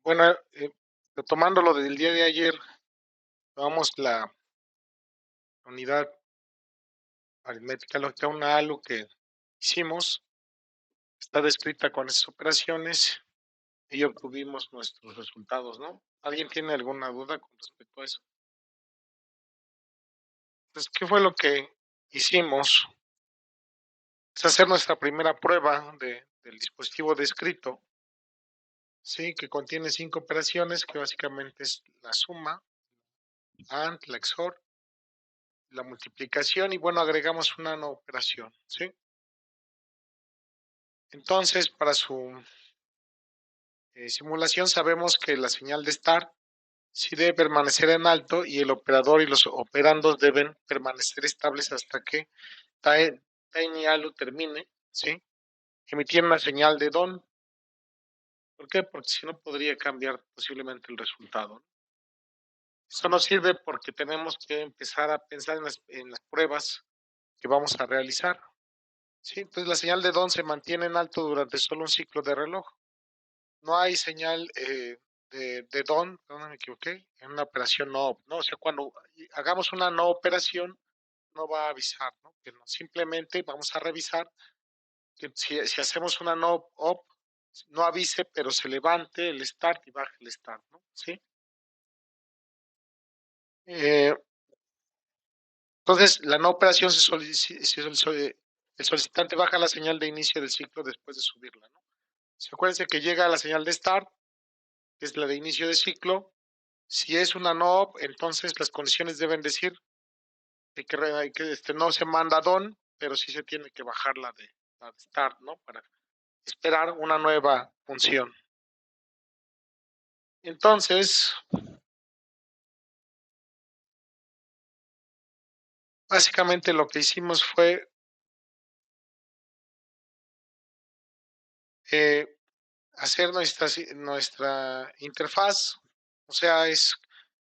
Bueno, retomando lo del día de ayer, tomamos la unidad aritmética lógica, una ALU que hicimos, está descrita con esas operaciones y obtuvimos nuestros resultados, ¿no? ¿Alguien tiene alguna duda con respecto a eso? Pues, ¿qué fue lo que hicimos? Es hacer nuestra primera prueba del dispositivo descrito, ¿sí? Que contiene 5 operaciones, que básicamente es la suma, AND, la XOR, la multiplicación y, bueno, agregamos una no operación, ¿sí? Entonces, para su simulación sabemos que la señal de start sí debe permanecer en alto y el operador y los operandos deben permanecer estables hasta que TinyALU termine, ¿sí? Emitir una señal de DON. ¿Por qué? Porque si no podría cambiar posiblemente el resultado. Esto nos sirve porque tenemos que empezar a pensar en las pruebas que vamos a realizar, ¿sí? Entonces la señal de DON se mantiene en alto durante solo un ciclo de reloj. No hay señal de DON, no me equivoqué, en una operación no, ¿no? O sea, cuando hagamos una no operación, no va a avisar, ¿no? Que no, simplemente vamos a revisar que si hacemos una no op, no avise, pero se levante el start y baje el start, ¿no? ¿Sí? Eh, entonces, la no operación el solicitante baja la señal de inicio del ciclo después de subirla, ¿no? Se acuérdense que llega la señal de start, que es la de inicio de ciclo. Si es una no op, entonces las condiciones deben decir que no se manda don, pero sí se tiene que bajar la de start, ¿no? Para esperar una nueva función. Entonces, básicamente lo que hicimos fue eh, hacer nuestra interfaz, o sea, es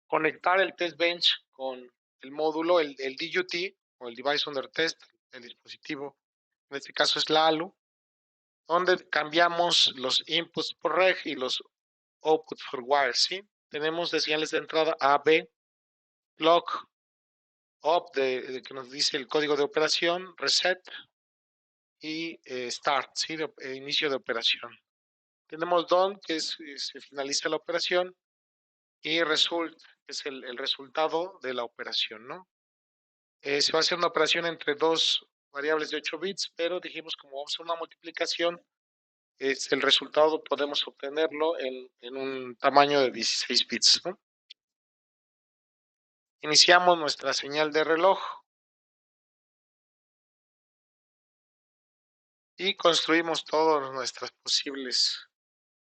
conectar el test bench con el módulo, el DUT o el Device Under Test, el dispositivo, en este caso es la ALU, donde cambiamos los inputs por reg y los outputs por wire, ¿sí? Tenemos de señales de entrada A, B, clock, up, que nos dice el código de operación, reset y start, ¿sí? Inicio de operación. Tenemos done, que se finaliza la operación, y result, que es el resultado de la operación, ¿no? Se va a hacer una operación entre dos variables de 8 bits, pero dijimos como vamos a hacer una multiplicación, el resultado podemos obtenerlo en un tamaño de 16 bits, ¿no? Iniciamos nuestra señal de reloj y construimos todas nuestras posibles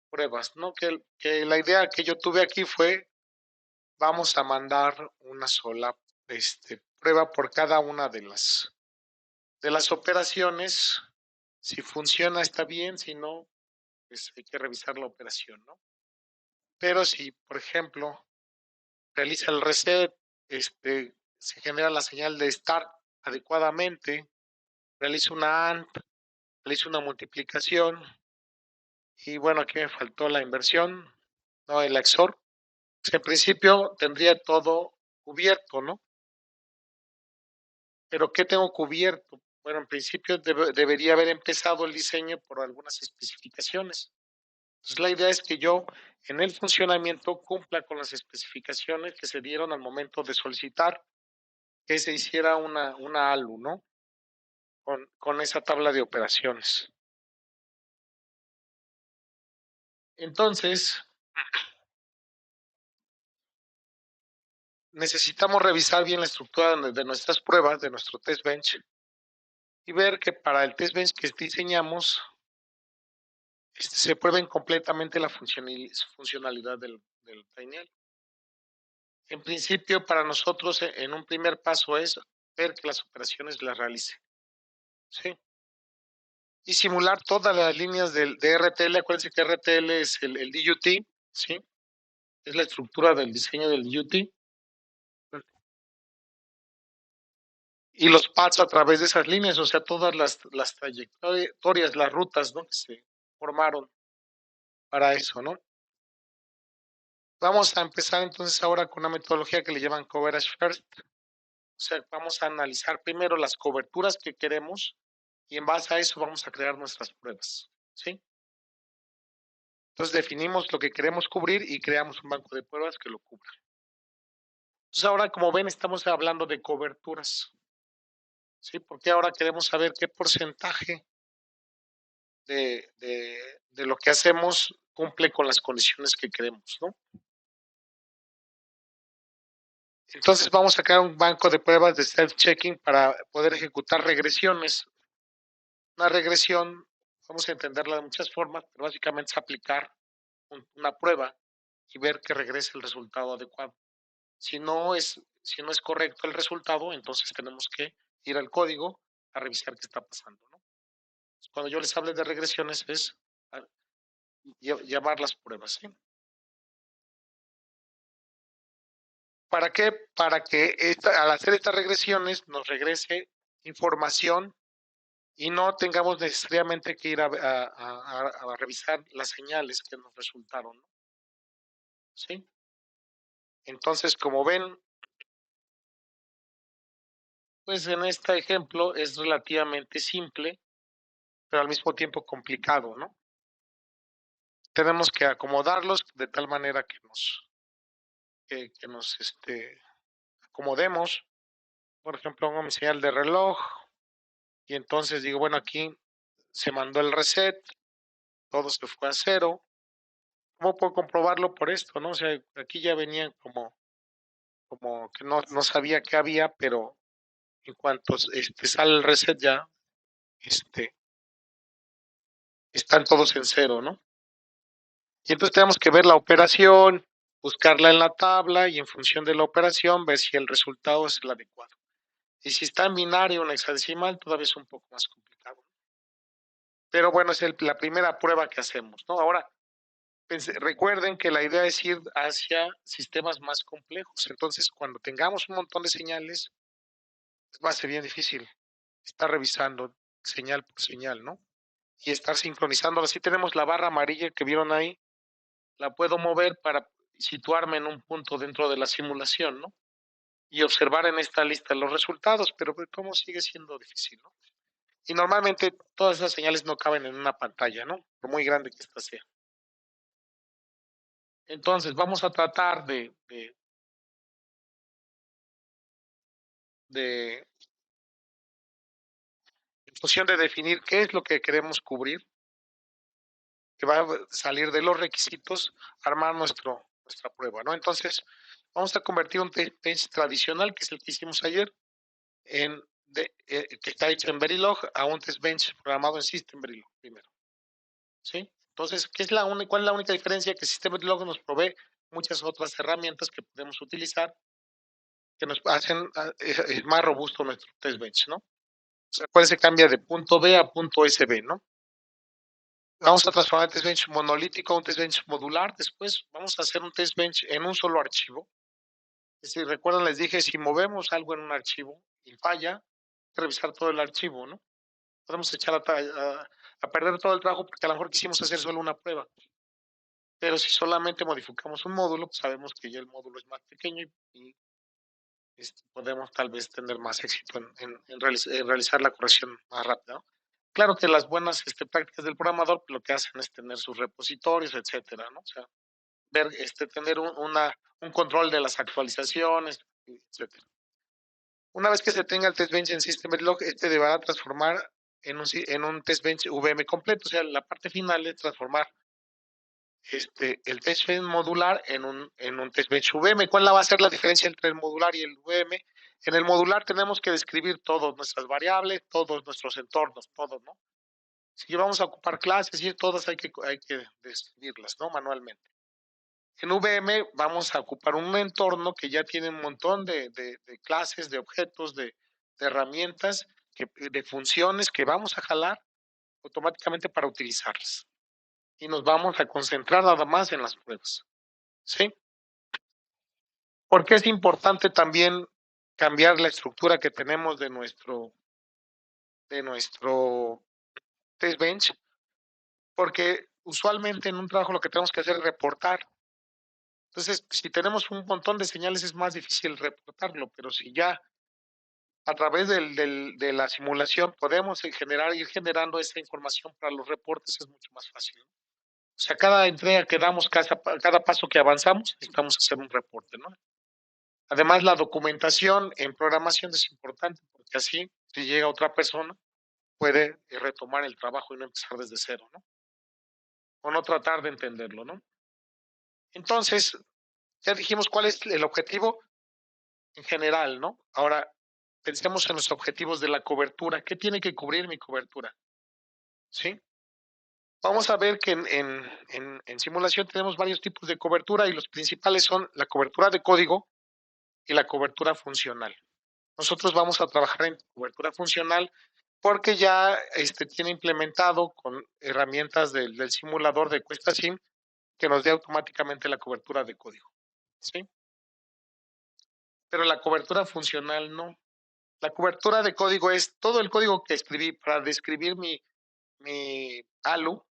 pruebas, ¿no? Que la idea que yo tuve aquí fue, vamos a mandar una sola prueba por cada una de las operaciones. Si funciona, está bien, si no, pues hay que revisar la operación, ¿no? Pero si, por ejemplo, realiza el reset, se genera la señal de start adecuadamente, realiza una AND, realiza una multiplicación, y bueno, aquí me faltó la inversión, no, el XOR. Pues en principio tendría todo cubierto, ¿no? Pero ¿qué tengo cubierto? Bueno, en principio debería haber empezado el diseño por algunas especificaciones. Entonces, la idea es que yo en el funcionamiento cumpla con las especificaciones que se dieron al momento de solicitar que se hiciera una ALU, ¿no? Con esa tabla de operaciones. Entonces, necesitamos revisar bien la estructura de nuestras pruebas, de nuestro test bench, y ver que para el test bench que diseñamos, se prueben completamente la funcionalidad del painel. En principio, para nosotros, en un primer paso es ver que las operaciones las realice, ¿sí? Y simular todas las líneas de RTL. Acuérdense que RTL es el DUT, ¿sí? Es la estructura del diseño del DUT. Y los paths a través de esas líneas, o sea, todas las trayectorias, las rutas, ¿no? Que se formaron para eso, ¿no? Vamos a empezar entonces ahora con una metodología que le llaman coverage first. O sea, vamos a analizar primero las coberturas que queremos y en base a eso vamos a crear nuestras pruebas, ¿sí? Entonces definimos lo que queremos cubrir y creamos un banco de pruebas que lo cubra. Entonces ahora, como ven, estamos hablando de coberturas, ¿sí? Porque ahora queremos saber qué porcentaje de lo que hacemos cumple con las condiciones que queremos, ¿no? Entonces vamos a crear un banco de pruebas de self-checking para poder ejecutar regresiones. Una regresión, vamos a entenderla de muchas formas, pero básicamente es aplicar una prueba y ver que regrese el resultado adecuado. Si no es correcto el resultado, entonces tenemos que ir al código a revisar qué está pasando, ¿no? Cuando yo les hable de regresiones es llamar las pruebas, ¿sí? ¿Para qué? Para que al hacer estas regresiones nos regrese información y no tengamos necesariamente que ir a revisar las señales que nos resultaron, ¿no? ¿Sí? Entonces, como ven, pues en este ejemplo es relativamente simple, pero al mismo tiempo complicado, ¿no? Tenemos que acomodarlos de tal manera que nos acomodemos. Por ejemplo, pongo mi señal de reloj y entonces digo, bueno, aquí se mandó el reset, todo se fue a cero. ¿Cómo puedo comprobarlo por esto, no? O sea, aquí ya venían como que no sabía qué había, pero en cuanto sale el reset ya este, están todos en cero, ¿no? Y entonces tenemos que ver la operación, buscarla en la tabla y en función de la operación ver si el resultado es el adecuado. Y si está en binario o en hexadecimal, todavía es un poco más complicado. Pero bueno, es la primera prueba que hacemos, ¿no? Ahora, recuerden que la idea es ir hacia sistemas más complejos. Entonces, cuando tengamos un montón de señales, va a ser bien difícil estar revisando señal por señal, ¿no? Y estar sincronizando. Así tenemos la barra amarilla que vieron ahí, la puedo mover para situarme en un punto dentro de la simulación, ¿no? Y observar en esta lista los resultados, pero pues, cómo sigue siendo difícil, ¿no? Y normalmente todas esas señales no caben en una pantalla, ¿no? Por muy grande que ésta sea. Entonces, vamos a tratar de, en función de definir qué es lo que queremos cubrir, que va a salir de los requisitos, armar nuestra prueba, ¿no? Entonces, vamos a convertir un test tradicional, que es el que hicimos ayer, que está hecho en Verilog, a un test bench programado en System Verilog primero, ¿sí? Entonces, ¿cuál es la única diferencia? Que System Verilog nos provee muchas otras herramientas que podemos utilizar que nos hacen más robusto nuestro test bench, ¿no? O sea, ¿cuál se cambia de punto B a punto SB, ¿no? Vamos a transformar el test bench monolítico a un test bench modular. Después vamos a hacer un test bench en un solo archivo. Si recuerdan, les dije, si movemos algo en un archivo y falla, hay que revisar todo el archivo, ¿no? Podemos echar a perder todo el trabajo porque a lo mejor quisimos hacer solo una prueba. Pero si solamente modificamos un módulo, pues sabemos que ya el módulo es más pequeño y podemos tal vez tener más éxito en realizar la corrección más rápida, ¿no? Claro que las buenas prácticas del programador lo que hacen es tener sus repositorios, etcétera, ¿no? O sea, tener un control de las actualizaciones, etcétera. Una vez que se tenga el test bench en System Verilog, deberá transformar en un test bench VM completo. O sea, la parte final es transformar el test bench modular en un test bench VM. ¿Cuál va a ser la diferencia entre el modular y el VM? En el modular tenemos que describir todas nuestras variables, todos nuestros entornos, todo, ¿no? Si vamos a ocupar clases y todas hay que describirlas, ¿no? Manualmente. En VM vamos a ocupar un entorno que ya tiene un montón de clases, de objetos, de herramientas, de funciones que vamos a jalar automáticamente para utilizarlas. Y nos vamos a concentrar nada más en las pruebas. ¿Sí? Porque es importante también cambiar la estructura que tenemos de nuestro test bench, porque usualmente en un trabajo lo que tenemos que hacer es reportar Entonces, si tenemos un montón de señales es más difícil reportarlo, pero si ya a través de la simulación podemos ir generando esa información para los reportes, es mucho más fácil. O sea, cada entrega que damos, cada paso que avanzamos, necesitamos hacer un reporte, ¿no? Además, la documentación en programación es importante porque así, si llega otra persona, puede retomar el trabajo y no empezar desde cero, ¿no? O no tratar de entenderlo, ¿no? Entonces, ya dijimos cuál es el objetivo en general, ¿no? Ahora, pensemos en los objetivos de la cobertura. ¿Qué tiene que cubrir mi cobertura? ¿Sí? Vamos a ver que en simulación tenemos varios tipos de cobertura y los principales son la cobertura de código y la cobertura funcional. Nosotros vamos a trabajar en cobertura funcional porque ya tiene implementado con herramientas del simulador de QuestaSim que nos dé automáticamente la cobertura de código. ¿Sí? Pero la cobertura funcional no. La cobertura de código es todo el código que escribí para describir mi ALU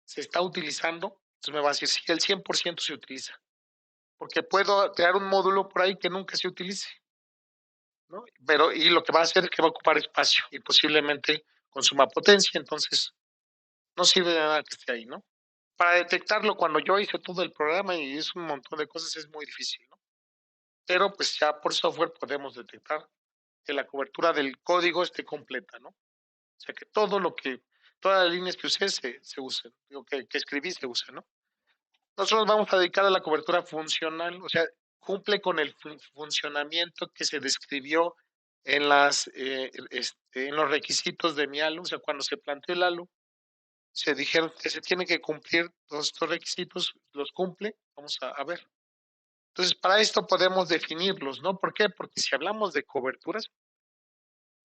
se está utilizando. Entonces me va a decir si el 100% se utiliza. Porque puedo crear un módulo por ahí que nunca se utilice, ¿no? Pero, y lo que va a hacer es que va a ocupar espacio y posiblemente consuma potencia, entonces no sirve de nada que esté ahí, ¿no? Para detectarlo cuando yo hice todo el programa y es un montón de cosas es muy difícil, ¿no? Pero pues ya por software podemos detectar que la cobertura del código esté completa, ¿no? O sea, que todas las líneas que usé se usen, digo, que escribí se usen, ¿no? Nosotros vamos a dedicar a la cobertura funcional, o sea, cumple con el funcionamiento que se describió en los requisitos de mi ALU, o sea, cuando se planteó el ALU, se dijeron que se tienen que cumplir todos estos requisitos, los cumple, vamos a ver. Entonces, para esto podemos definirlos, ¿no? ¿Por qué? Porque si hablamos de coberturas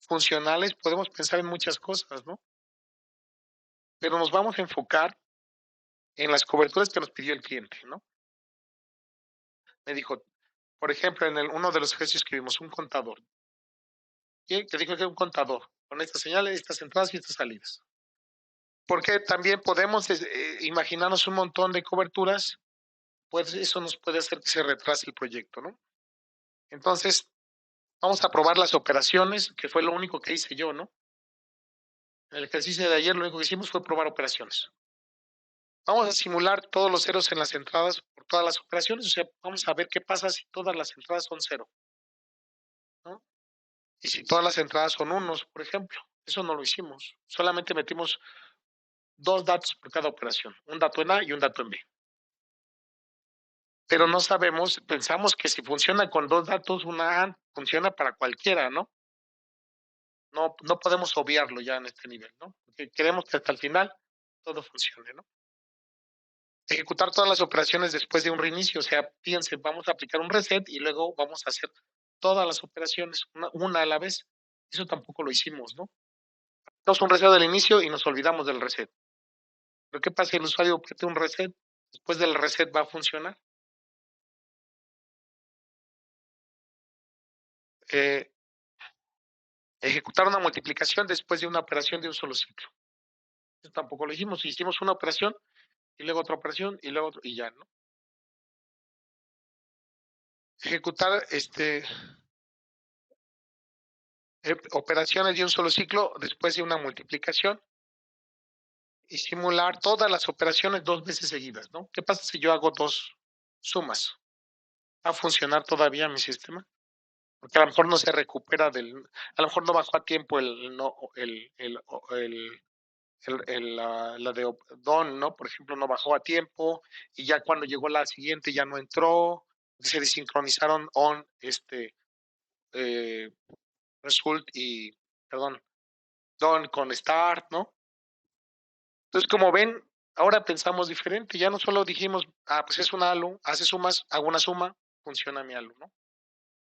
funcionales, podemos pensar en muchas cosas, ¿no? Pero nos vamos a enfocar en las coberturas que nos pidió el cliente, ¿no? Me dijo, por ejemplo, uno de los ejercicios que vimos, un contador. Y te dijo que un contador, con estas señales, estas entradas y estas salidas. Porque también podemos imaginarnos un montón de coberturas, pues eso nos puede hacer que se retrase el proyecto, ¿no? Entonces, vamos a probar las operaciones, que fue lo único que hice yo, ¿no? En el ejercicio de ayer lo único que hicimos fue probar operaciones. Vamos a simular todos los ceros en las entradas por todas las operaciones, o sea, vamos a ver qué pasa si todas las entradas son cero, ¿no? Y si todas las entradas son unos, por ejemplo. Eso no lo hicimos. Solamente metimos dos datos por cada operación, un dato en A y un dato en B. Pero no sabemos, pensamos que si funciona con dos datos, una A funciona para cualquiera, ¿no? No podemos obviarlo ya en este nivel, ¿no? Porque queremos que hasta el final todo funcione, ¿no? Ejecutar todas las operaciones después de un reinicio, o sea, fíjense, vamos a aplicar un reset y luego vamos a hacer todas las operaciones, una a la vez. Eso tampoco lo hicimos, ¿no? Hacemos un reset del inicio y nos olvidamos del reset. Pero ¿qué pasa si el usuario aprieta un reset? Después del reset va a funcionar. Eh, Ejecutar una multiplicación después de una operación de un solo ciclo. Eso tampoco lo hicimos. Hicimos una operación y luego otra operación y luego y ya, ¿no? Ejecutar operaciones de un solo ciclo después de una multiplicación y simular todas las operaciones dos veces seguidas, ¿no? ¿Qué pasa si yo hago dos sumas? ¿Va a funcionar todavía mi sistema? Porque a lo mejor no se recupera a lo mejor no bajó a tiempo la de Don, ¿no? Por ejemplo, no bajó a tiempo y ya cuando llegó la siguiente ya no entró, se desincronizaron eh, result y, perdón, Don con start, ¿no? Entonces, como ven, ahora pensamos diferente, ya no solo dijimos, pues es un ALU, hace sumas, hago una suma, funciona mi ALU, ¿no?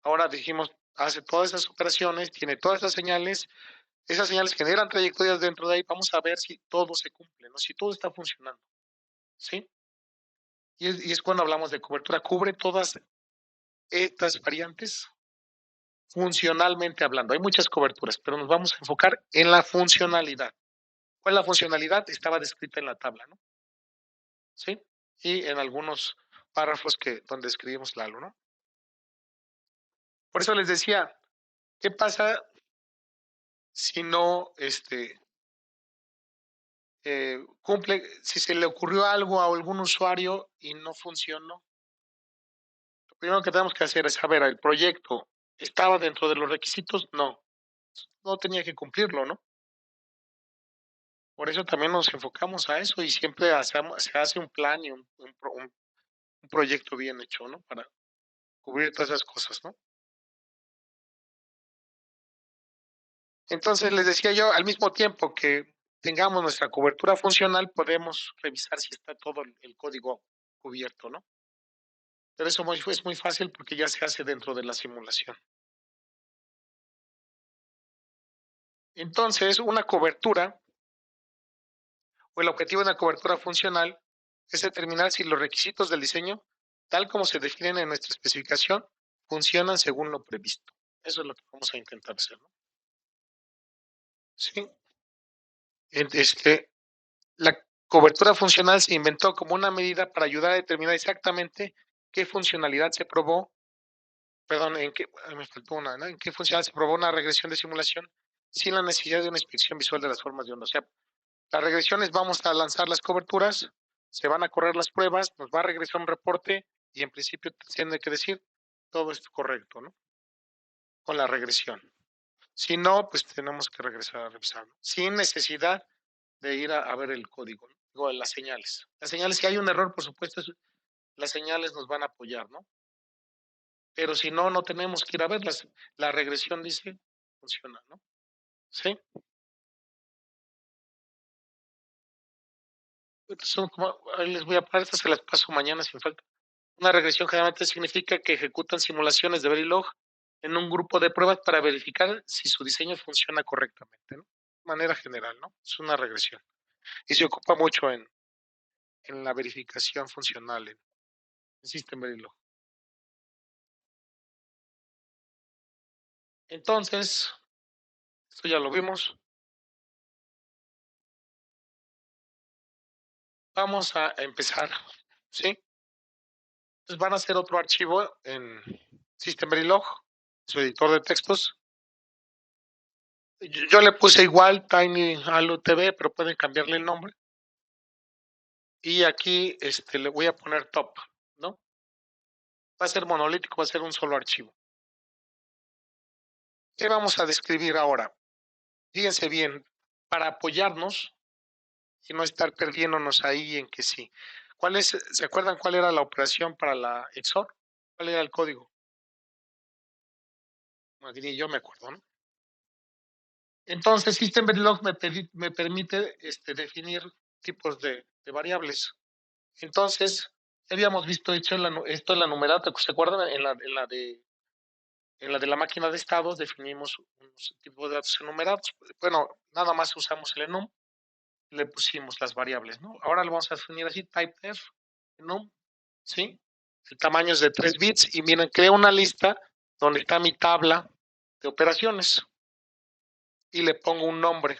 Ahora dijimos, hace todas esas operaciones, tiene todas esas señales generan trayectorias dentro de ahí, vamos a ver si todo se cumple, ¿no? Si todo está funcionando, ¿sí? Y es cuando hablamos de cobertura, cubre todas estas variantes funcionalmente hablando. Hay muchas coberturas, pero nos vamos a enfocar en la funcionalidad. ¿Cuál es la funcionalidad? Estaba descrita en la tabla, ¿no? ¿Sí? Y en algunos párrafos donde escribimos Lalo, ¿no? Por eso les decía, ¿qué pasa si no cumple, si se le ocurrió algo a algún usuario y no funcionó? Lo primero que tenemos que hacer es saber, ¿el proyecto estaba dentro de los requisitos? No, no tenía que cumplirlo, ¿no? Por eso también nos enfocamos a eso y siempre se hace un plan y un proyecto bien hecho, ¿no? Para cubrir todas esas cosas, ¿no? Entonces, les decía yo, al mismo tiempo que tengamos nuestra cobertura funcional, podemos revisar si está todo el código cubierto, ¿no? Pero eso es muy fácil porque ya se hace dentro de la simulación. Entonces, una cobertura o el objetivo de una cobertura funcional es determinar si los requisitos del diseño, tal como se definen en nuestra especificación, funcionan según lo previsto. Eso es lo que vamos a intentar hacer, ¿no? Sí. La cobertura funcional se inventó como una medida para ayudar a determinar exactamente qué funcionalidad se probó, perdón, me faltó una, ¿no? En qué funcionalidad se probó una regresión de simulación sin la necesidad de una inspección visual de las formas de onda. O sea, las regresiones vamos a lanzar las coberturas, se van a correr las pruebas, nos va a regresar un reporte y en principio tiene que decir todo es correcto, ¿no? Con la regresión. Si no, pues tenemos que regresar a revisar, ¿no? Sin necesidad de ir a ver el código, ¿no? Digo, las señales. Las señales, si hay un error, por supuesto, las señales nos van a apoyar, ¿no? Pero si no, no tenemos que ir a verlas. La regresión dice, funciona, ¿no? Sí. Son como, ahí les voy a parar, estas se las paso mañana sin falta. Una regresión generalmente significa que ejecutan simulaciones de Verilog en un grupo de pruebas para verificar si su diseño funciona correctamente, ¿no? De manera general, ¿no? Es una regresión. Y se ocupa mucho en la verificación funcional en System Verilog. Entonces, esto ya lo vimos. Vamos a empezar, ¿sí? Entonces van a hacer otro archivo en System Verilog, su editor de textos. Yo le puse igual Tiny Halo TV, pero pueden cambiarle el nombre. Y aquí le voy a poner top, ¿no? Va a ser monolítico, va a ser un solo archivo. ¿Qué vamos a describir ahora? Fíjense bien, para apoyarnos y no estar perdiéndonos ahí en que sí. ¿Se acuerdan cuál era la operación para la XOR? ¿Cuál era el código? Ni yo me acuerdo, ¿no? Entonces, System Verilog me permite definir tipos de variables. Entonces, habíamos visto esto en la numerata, ¿se acuerdan? En la de la máquina de estados definimos unos tipos de datos enumerados. Bueno, nada más usamos el enum, le pusimos las variables, ¿no? Ahora lo vamos a definir así, typedef, enum, ¿sí? El tamaño es de 3 bits y miren, creo una lista donde está mi tabla de operaciones y le pongo un nombre.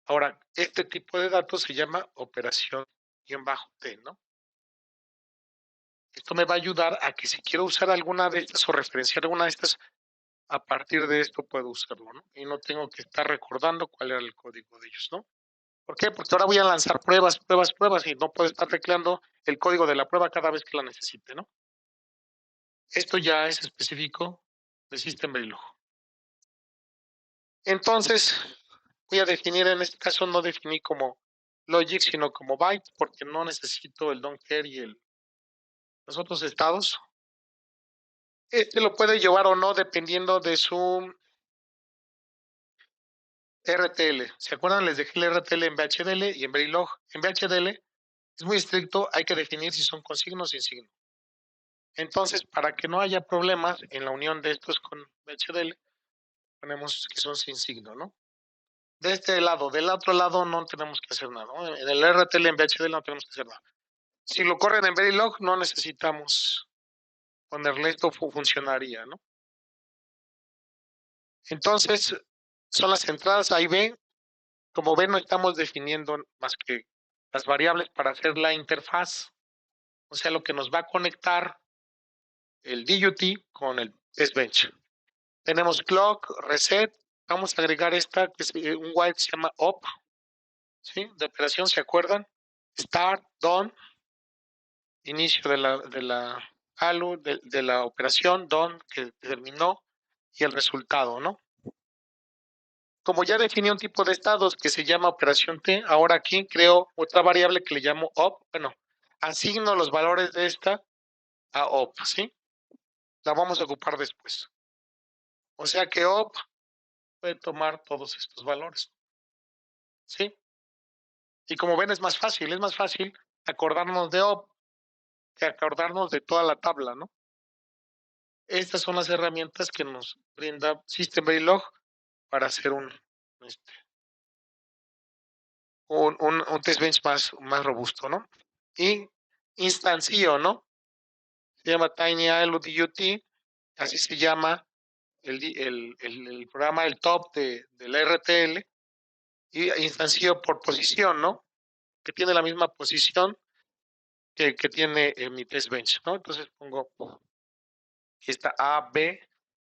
Ahora, este tipo de datos se llama operación-t, ¿no? Esto me va a ayudar a que si quiero usar alguna de estas o referenciar alguna de estas, a partir de esto puedo usarlo, ¿no? Y no tengo que estar recordando cuál era el código de ellos, ¿no? ¿Por qué? Porque ahora voy a lanzar pruebas y no puedo estar tecleando el código de la prueba cada vez que la necesite, ¿no? Esto ya es específico de System Verilog. Entonces, voy a definir, en este caso no definí como logic, sino como byte, porque no necesito el don't care y los otros estados. Lo puede llevar o no dependiendo de su RTL. ¿Se acuerdan? Les dejé el RTL en VHDL y en Verilog. En VHDL es muy estricto, hay que definir si son con signo o sin signo. Entonces, para que no haya problemas en la unión de estos con VHDL, ponemos que son sin signo, ¿no? De este lado, del otro lado no tenemos que hacer nada, ¿no? En el RTL, en VHDL no tenemos que hacer nada. Si lo corren en Verilog, no necesitamos ponerle esto, funcionaría, ¿no? Entonces, son las entradas A y B. Como ven, no estamos definiendo más que las variables para hacer la interfaz. O sea, lo que nos va a conectar el DUT con el test bench. Tenemos clock, reset. Vamos a agregar esta, que es un while que se llama op, ¿sí? De operación, ¿se acuerdan? Start, done, inicio de la ALU, de la operación, done, que terminó, y el resultado, ¿no? Como ya definí un tipo de estados que se llama operación T, ahora aquí creo otra variable que le llamo op. Bueno, asigno los valores de esta a op, ¿sí? La vamos a ocupar después. O sea que op puede tomar todos estos valores, ¿sí? Y como ven es más fácil acordarnos de op que acordarnos de toda la tabla, ¿no? Estas son las herramientas que nos brinda System Verilog para hacer este, un test bench más robusto, ¿no? Y instancio, ¿no? Se llama TinyILDUT, así se llama el programa, el top de la RTL, y instancio por posición, ¿no? Que tiene la misma posición que tiene mi test bench, ¿no? Entonces pongo esta A, B,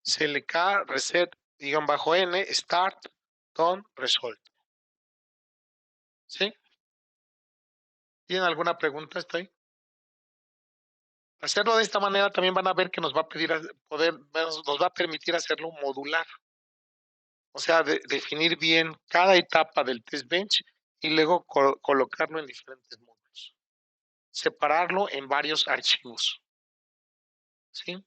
CLK, reset, -N, start, done, result. ¿Sí? ¿Tienen alguna pregunta? ¿Estoy? Hacerlo de esta manera también van a ver que nos va a pedir nos va a permitir hacerlo modular. O sea, definir bien cada etapa del test bench y luego colocarlo en diferentes módulos. Separarlo en varios archivos. ¿Sí?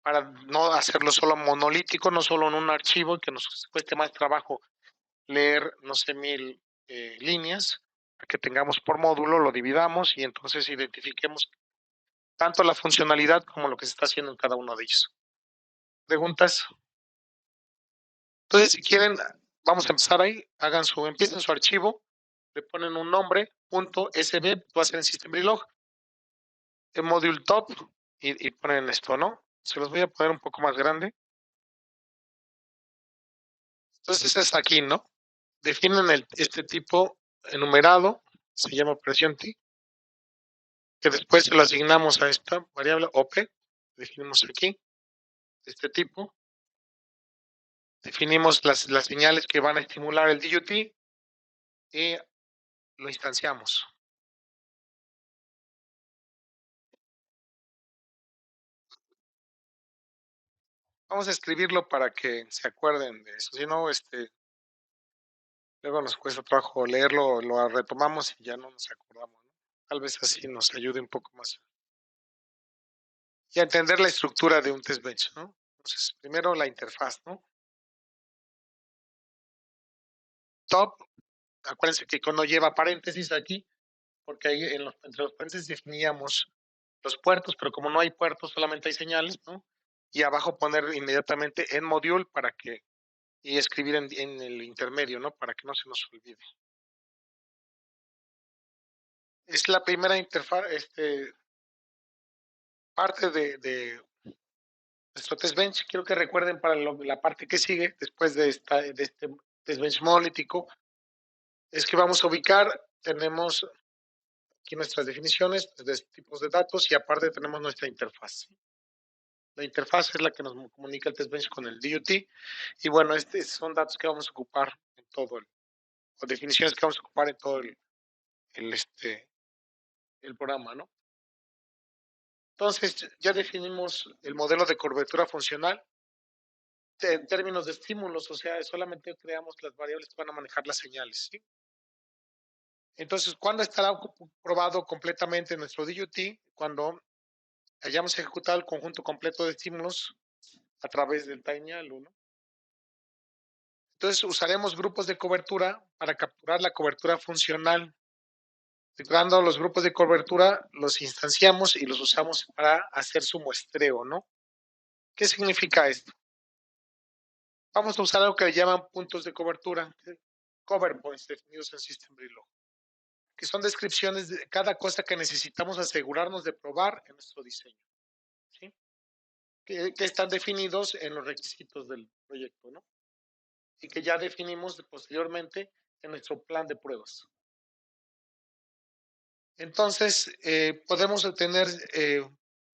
Para no hacerlo solo monolítico, no solo en un archivo que nos cueste más trabajo leer, no sé, 1000 líneas, que tengamos por módulo, lo dividamos y entonces identifiquemos tanto la funcionalidad como lo que se está haciendo en cada uno de ellos. ¿Preguntas? Entonces, si quieren, vamos a empezar ahí, empiecen su archivo, le ponen un nombre, .sb, va a ser en System Verilog, en module top, y ponen esto, ¿no? Se los voy a poner un poco más grande. Entonces es aquí, ¿no? Definen este tipo enumerado, se llama operación T, que después se lo asignamos a esta variable OP, definimos aquí, este tipo, definimos las señales que van a estimular el DUT y lo instanciamos. Vamos a escribirlo para que se acuerden de eso, si no, luego nos cuesta trabajo leerlo, lo retomamos y ya no nos acordamos, ¿no? Tal vez así nos ayude un poco más y a entender la estructura de un test bench, ¿no? Entonces, primero la interfaz, ¿no? Top, acuérdense que no lleva paréntesis aquí, porque ahí entre los paréntesis definíamos los puertos, pero como no hay puertos, solamente hay señales, ¿no? Y abajo poner inmediatamente en module y escribir en el intermedio, ¿no? Para que no se nos olvide. Es la primera interfaz, parte de nuestro test bench. Quiero que recuerden para la parte que sigue, después de este test bench monolítico, es que vamos a ubicar, tenemos aquí nuestras definiciones de tipos de datos y aparte tenemos nuestra interfaz. La interfaz es la que nos comunica el test bench con el DUT y bueno, son datos que vamos a ocupar en todo o definiciones que vamos a ocupar en todo el programa, ¿no? Entonces, ya definimos el modelo de curvatura funcional en términos de estímulos, o sea, solamente creamos las variables que van a manejar las señales, ¿sí? Entonces, ¿cuándo estará probado completamente nuestro DUT? Cuando hayamos ejecutado el conjunto completo de estímulos a través del TinyALU, ¿no? Entonces, usaremos grupos de cobertura para capturar la cobertura funcional. Declarando los grupos de cobertura, los instanciamos y los usamos para hacer su muestreo, ¿no? ¿Qué significa esto? Vamos a usar algo que le llaman puntos de cobertura, cover points definidos en System Verilog, que son descripciones de cada cosa que necesitamos asegurarnos de probar en nuestro diseño, ¿sí? Que están definidos en los requisitos del proyecto, ¿no? Y que ya definimos posteriormente en nuestro plan de pruebas. Entonces, podemos tener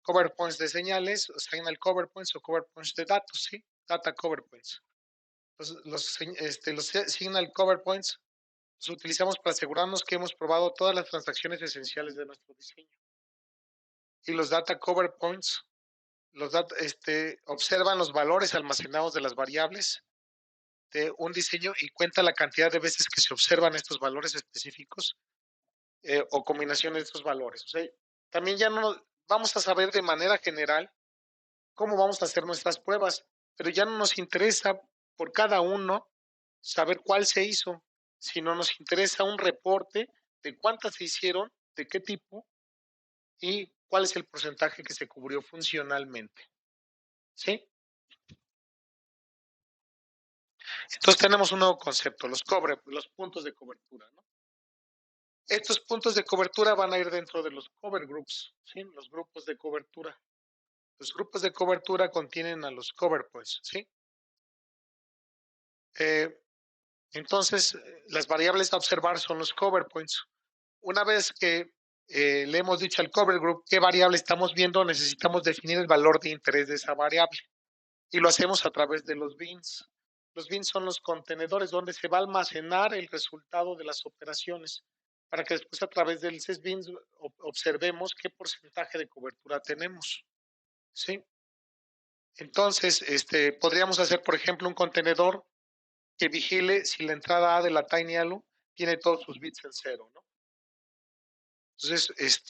cover points de señales, o signal cover points o cover points de datos, ¿sí? Data cover points. Los signal cover points los utilizamos para asegurarnos que hemos probado todas las transacciones esenciales de nuestro diseño. Y los data cover points observan los valores almacenados de las variables de un diseño y cuenta la cantidad de veces que se observan estos valores específicos o combinaciones de estos valores. O sea, también ya no vamos a saber de manera general cómo vamos a hacer nuestras pruebas, pero ya no nos interesa por cada uno saber cuál se hizo, sino nos interesa un reporte de cuántas se hicieron, de qué tipo y cuál es el porcentaje que se cubrió funcionalmente. ¿Sí? Entonces tenemos un nuevo concepto, los puntos de cobertura, ¿no? Estos puntos de cobertura van a ir dentro de los cover groups, ¿sí? Los grupos de cobertura. Los grupos de cobertura contienen a los cover points, ¿sí? Eh, entonces, las variables a observar son los cover points. Una vez que le hemos dicho al cover group qué variable estamos viendo, necesitamos definir el valor de interés de esa variable. Y lo hacemos a través de los bins. Los bins son los contenedores donde se va a almacenar el resultado de las operaciones para que después a través del sysbins observemos qué porcentaje de cobertura tenemos. ¿Sí? Entonces, podríamos hacer, por ejemplo, un contenedor que vigile si la entrada A de la TinyAlu tiene todos sus bits en cero, ¿no? Entonces,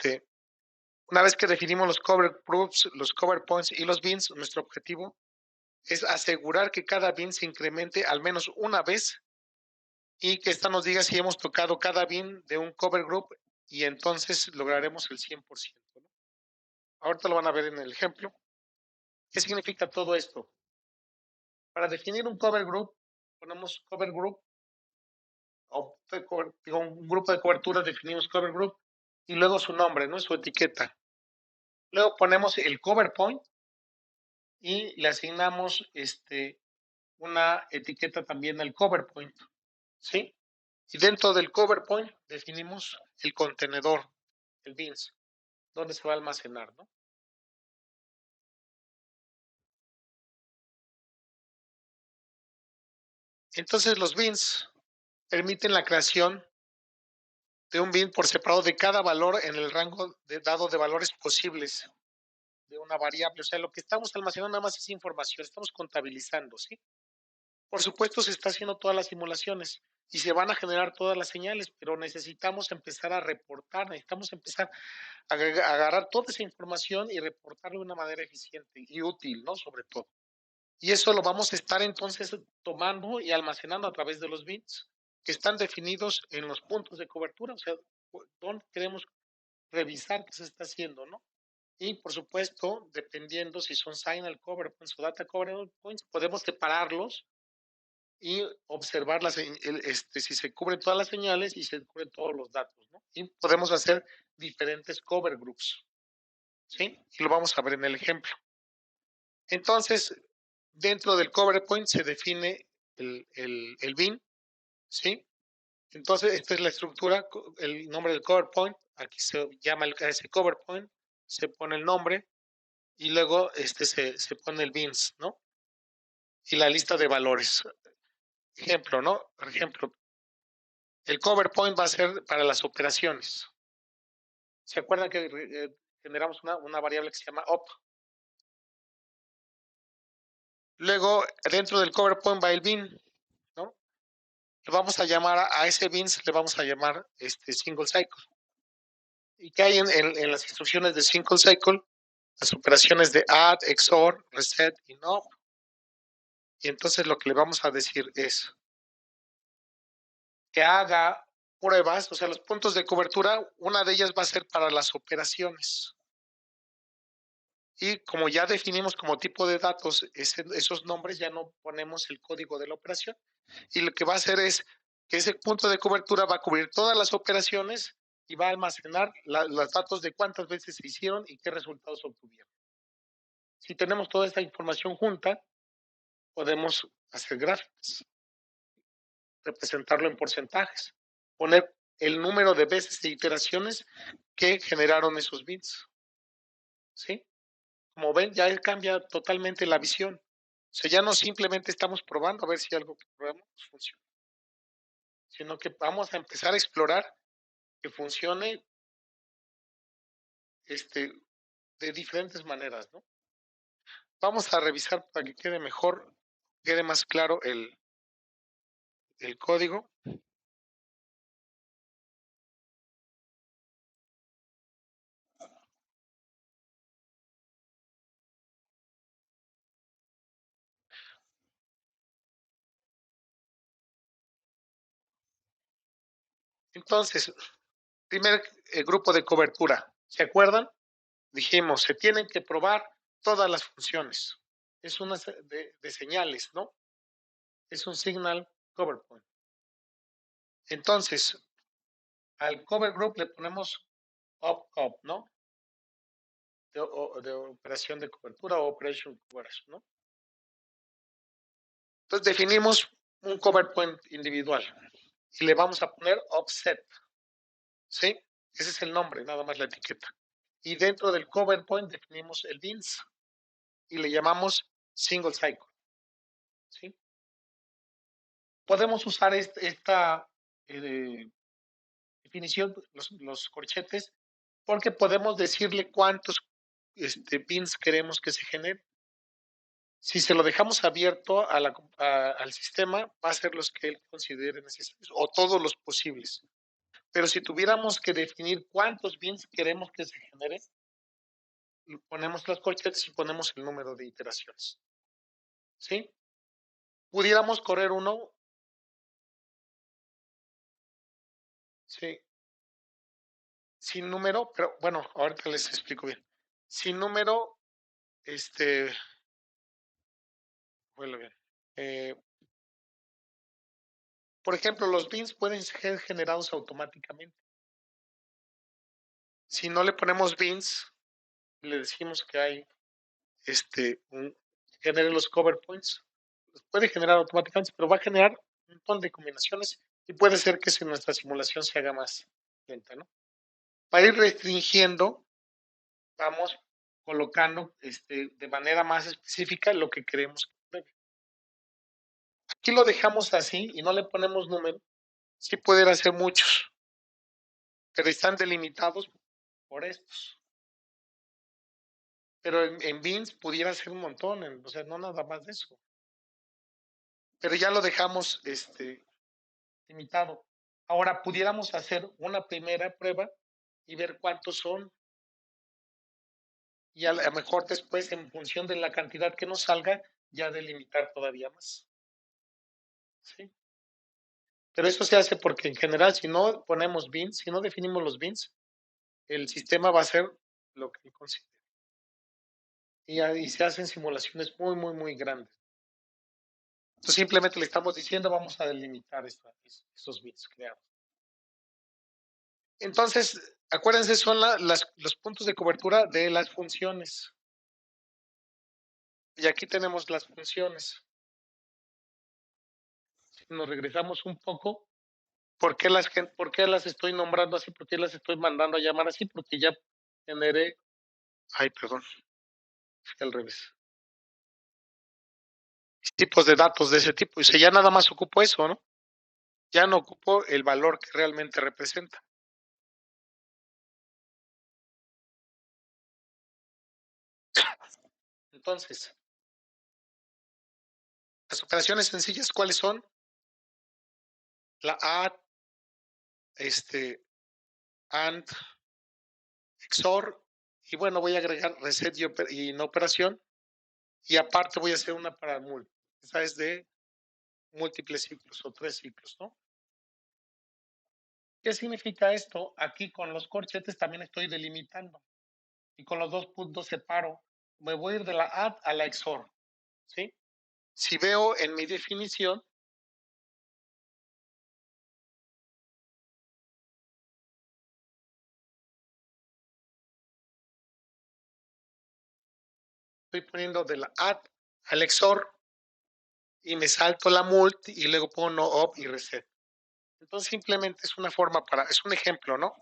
una vez que definimos los cover proofs, los cover points y los bins, nuestro objetivo es asegurar que cada bin se incremente al menos una vez y que esta nos diga si hemos tocado cada bin de un cover group y entonces lograremos el 100%, ¿no? Ahorita lo van a ver en el ejemplo. ¿Qué significa todo esto? Para definir un cover group, ponemos cover group o un grupo de cobertura, definimos cover group y luego su nombre, ¿no? Su etiqueta. Luego ponemos el cover point y le asignamos una etiqueta también al cover point, ¿sí? Y dentro del cover point definimos el contenedor, el bins, donde se va a almacenar, ¿no? Entonces los bins permiten la creación de un bin por separado de cada valor en el rango dado de valores posibles de una variable. O sea, lo que estamos almacenando nada más es información, estamos contabilizando, ¿sí? Por supuesto, se está haciendo todas las simulaciones y se van a generar todas las señales, pero necesitamos empezar a reportar, necesitamos empezar a agarrar toda esa información y reportarlo de una manera eficiente y útil, ¿no? Sobre todo. Y eso lo vamos a estar entonces tomando y almacenando a través de los bits que están definidos en los puntos de cobertura, o sea, donde queremos revisar qué se está haciendo, ¿no? Y por supuesto, dependiendo si son signal cover points o data cover points, podemos separarlos y observar si se cubren todas las señales y se cubren todos los datos, ¿no? Y podemos hacer diferentes cover groups, ¿sí? Y lo vamos a ver en el ejemplo. Entonces, dentro del cover point se define el bin, ¿sí? Entonces, esta es la estructura, el nombre del cover point, aquí se llama ese cover point, se pone el nombre y luego se pone el bins, ¿no? Y la lista de valores. Ejemplo, ¿no? Por ejemplo, el cover point va a ser para las operaciones. ¿Se acuerdan que generamos una variable que se llama op? Luego, dentro del cover point va el bin, ¿no? Le vamos a llamar a ese bins, le vamos a llamar single cycle. ¿Y qué hay en las instrucciones de single cycle? Las operaciones de add, XOR, reset y no. Y entonces lo que le vamos a decir es que haga pruebas, o sea, los puntos de cobertura, una de ellas va a ser para las operaciones. Y como ya definimos como tipo de datos esos nombres, ya no ponemos el código de la operación. Y lo que va a hacer es que ese punto de cobertura va a cubrir todas las operaciones y va a almacenar los datos de cuántas veces se hicieron y qué resultados obtuvieron. Si tenemos toda esta información junta, podemos hacer gráficas, representarlo en porcentajes, poner el número de veces de iteraciones que generaron esos bits, ¿sí? Como ven, ya cambia totalmente la visión. O sea, ya no simplemente estamos probando a ver si algo que probamos funciona, sino que vamos a empezar a explorar que funcione este, de diferentes maneras, ¿no? Vamos a revisar para que quede mejor, quede más claro el código. Entonces, primer grupo de cobertura. ¿Se acuerdan? Dijimos, se tienen que probar todas las funciones. Es una de señales, ¿no? Es un signal cover point. Entonces, al cover group le ponemos op, ¿no? De operación de cobertura o operation coverage, ¿no? Entonces definimos un cover point individual y le vamos a poner offset, ¿sí? Ese es el nombre, nada más la etiqueta. Y dentro del cover point definimos el DINS y le llamamos single cycle, ¿sí? Podemos usar esta definición, los corchetes, porque podemos decirle cuántos pins queremos que se generen. Si se lo dejamos abierto al sistema, va a ser los que él considere necesarios o todos los posibles. Pero si tuviéramos que definir cuántos bins queremos que se genere, ponemos los corchetes y ponemos el número de iteraciones. ¿Sí? Pudiéramos correr uno. Sí. Sin número, pero bueno, ahorita les explico bien. Sin número, bueno, bien. Por ejemplo, los bins pueden ser generados automáticamente. Si no le ponemos bins, le decimos que hay genere los cover points. Los puede generar automáticamente, pero va a generar un montón de combinaciones y puede ser que si nuestra simulación se haga más lenta, ¿no? Para ir restringiendo, vamos colocando de manera más específica lo que queremos que pruebe. Aquí lo dejamos así y no le ponemos número. Sí pueden hacer muchos, pero están delimitados por estos. Pero en bins pudiera ser un montón, o sea, no nada más de eso. Pero ya lo dejamos limitado. Ahora pudiéramos hacer una primera prueba y ver cuántos son. Y a lo mejor después, en función de la cantidad que nos salga, ya delimitar todavía más. ¿Sí? Pero esto se hace porque en general, si no ponemos bins, si no definimos los bins, el sistema va a hacer lo que considere. Y ahí se hacen simulaciones muy, muy, muy grandes. Entonces simplemente le estamos diciendo, vamos a delimitar esos bits creados. Entonces, acuérdense, son los puntos de cobertura de las funciones. Y aquí tenemos las funciones. Si nos regresamos un poco, ¿por qué las estoy nombrando así? ¿Por qué las estoy mandando a llamar así? Porque ya generé. Ay, perdón, fui al revés. Tipos de datos de ese tipo. Y si ya nada más ocupo eso, ¿no? Ya no ocupo el valor que realmente representa. Entonces, las operaciones sencillas, ¿cuáles son? La add, and, XOR, y bueno, voy a agregar reset y no operación, y aparte voy a hacer una para multi. Esa es de múltiples ciclos o 3 ciclos, ¿no? ¿Qué significa esto? Aquí con los corchetes también estoy delimitando y con los 2 puntos separo. Me voy a ir de la add a la XOR, ¿sí? Si veo en mi definición, estoy poniendo de la add al XOR y me salto la multi y luego pongo no op y reset. Entonces simplemente es una forma es un ejemplo, ¿no?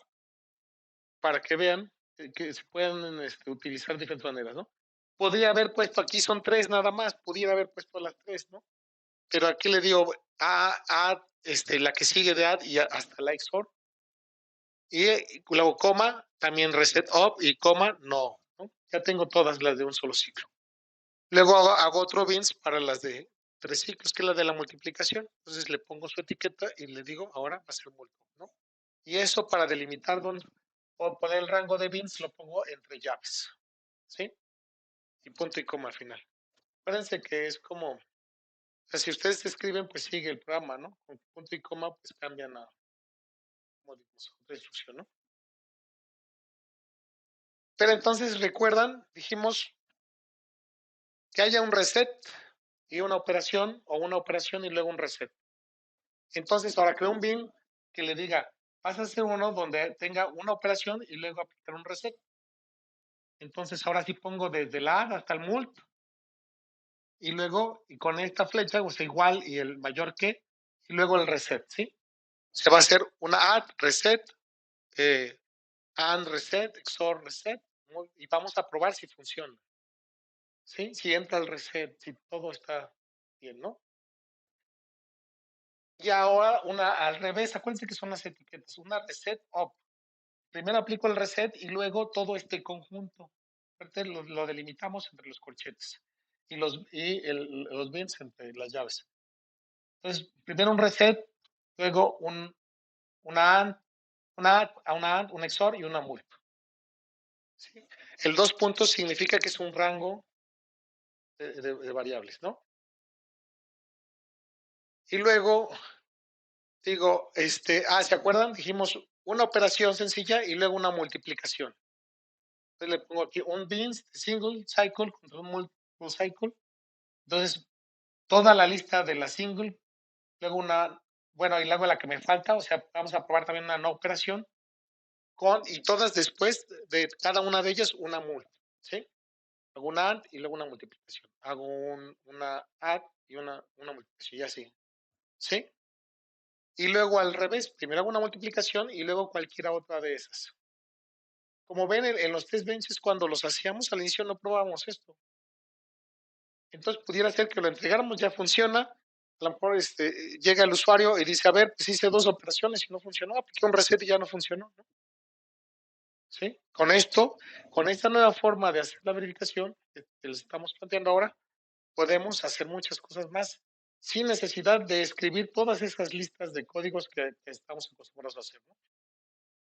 para que vean que se pueden utilizar de diferentes maneras, ¿no? Podría haber puesto aquí son 3 nada más, pudiera haber puesto las 3, ¿no? Pero aquí le digo add, la que sigue de add y hasta la XOR. Y luego coma, también reset up y coma, no, ¿no? Ya tengo todas las de un solo ciclo. Luego hago otro bins para las de 3 ciclos, que es la de la multiplicación. Entonces le pongo su etiqueta y le digo, ahora va a ser múltiplo, ¿no? Y eso para delimitar dónde o poner el rango de bins lo pongo entre llaves, ¿sí? Y punto y coma al final. Acuérdense que es como, o sea, si ustedes escriben, pues sigue el programa, ¿no? Con punto y coma, pues cambian a, como digamos, otra instrucción, ¿no? Pero entonces, ¿recuerdan? Dijimos que haya un reset y una operación, o una operación y luego un reset. Entonces, ahora creo un bin que le diga, vas a hacer uno donde tenga una operación y luego aplicar un reset. Entonces, ahora sí pongo desde la add hasta el mult y luego, y con esta flecha, o sea, igual y el mayor que, y luego el reset, ¿sí? Se va a hacer una add, reset, and reset, XOR reset, y vamos a probar si funciona. ¿Sí? Si entra el reset, si todo está bien, ¿no? Y ahora una al revés, acuérdense que son las etiquetas, una reset up. Primero aplico el reset y luego todo este conjunto. Lo delimitamos entre los corchetes y los bins entre las llaves. Entonces, primero un reset, luego una AND, un XOR y una mult. ¿Sí? El 2 puntos significa que es un rango de variables, ¿no? Y luego digo, ¿se acuerdan? Dijimos una operación sencilla y luego una multiplicación. Entonces le pongo aquí un bins single cycle contra un multiple cycle. Entonces, toda la lista de la single, luego bueno, y luego la que me falta, o sea, vamos a probar también una no operación y todas después de cada una de ellas una mult, ¿sí? Hago una AND y luego una multiplicación. Hago una add y una multiplicación, y así, ¿sí? Y luego al revés, primero hago una multiplicación y luego cualquiera otra de esas. Como ven, en los test benches, cuando los hacíamos al inicio no probábamos esto. Entonces pudiera ser que lo entregáramos, ya funciona. A lo mejor llega el usuario y dice, a ver, pues hice 2 operaciones y no funcionó, apliqué un reset y ya no funcionó, ¿no? ¿Sí? Con esto, con esta nueva forma de hacer la verificación que les estamos planteando ahora, podemos hacer muchas cosas más sin necesidad de escribir todas esas listas de códigos que estamos acostumbrados a hacer, ¿no?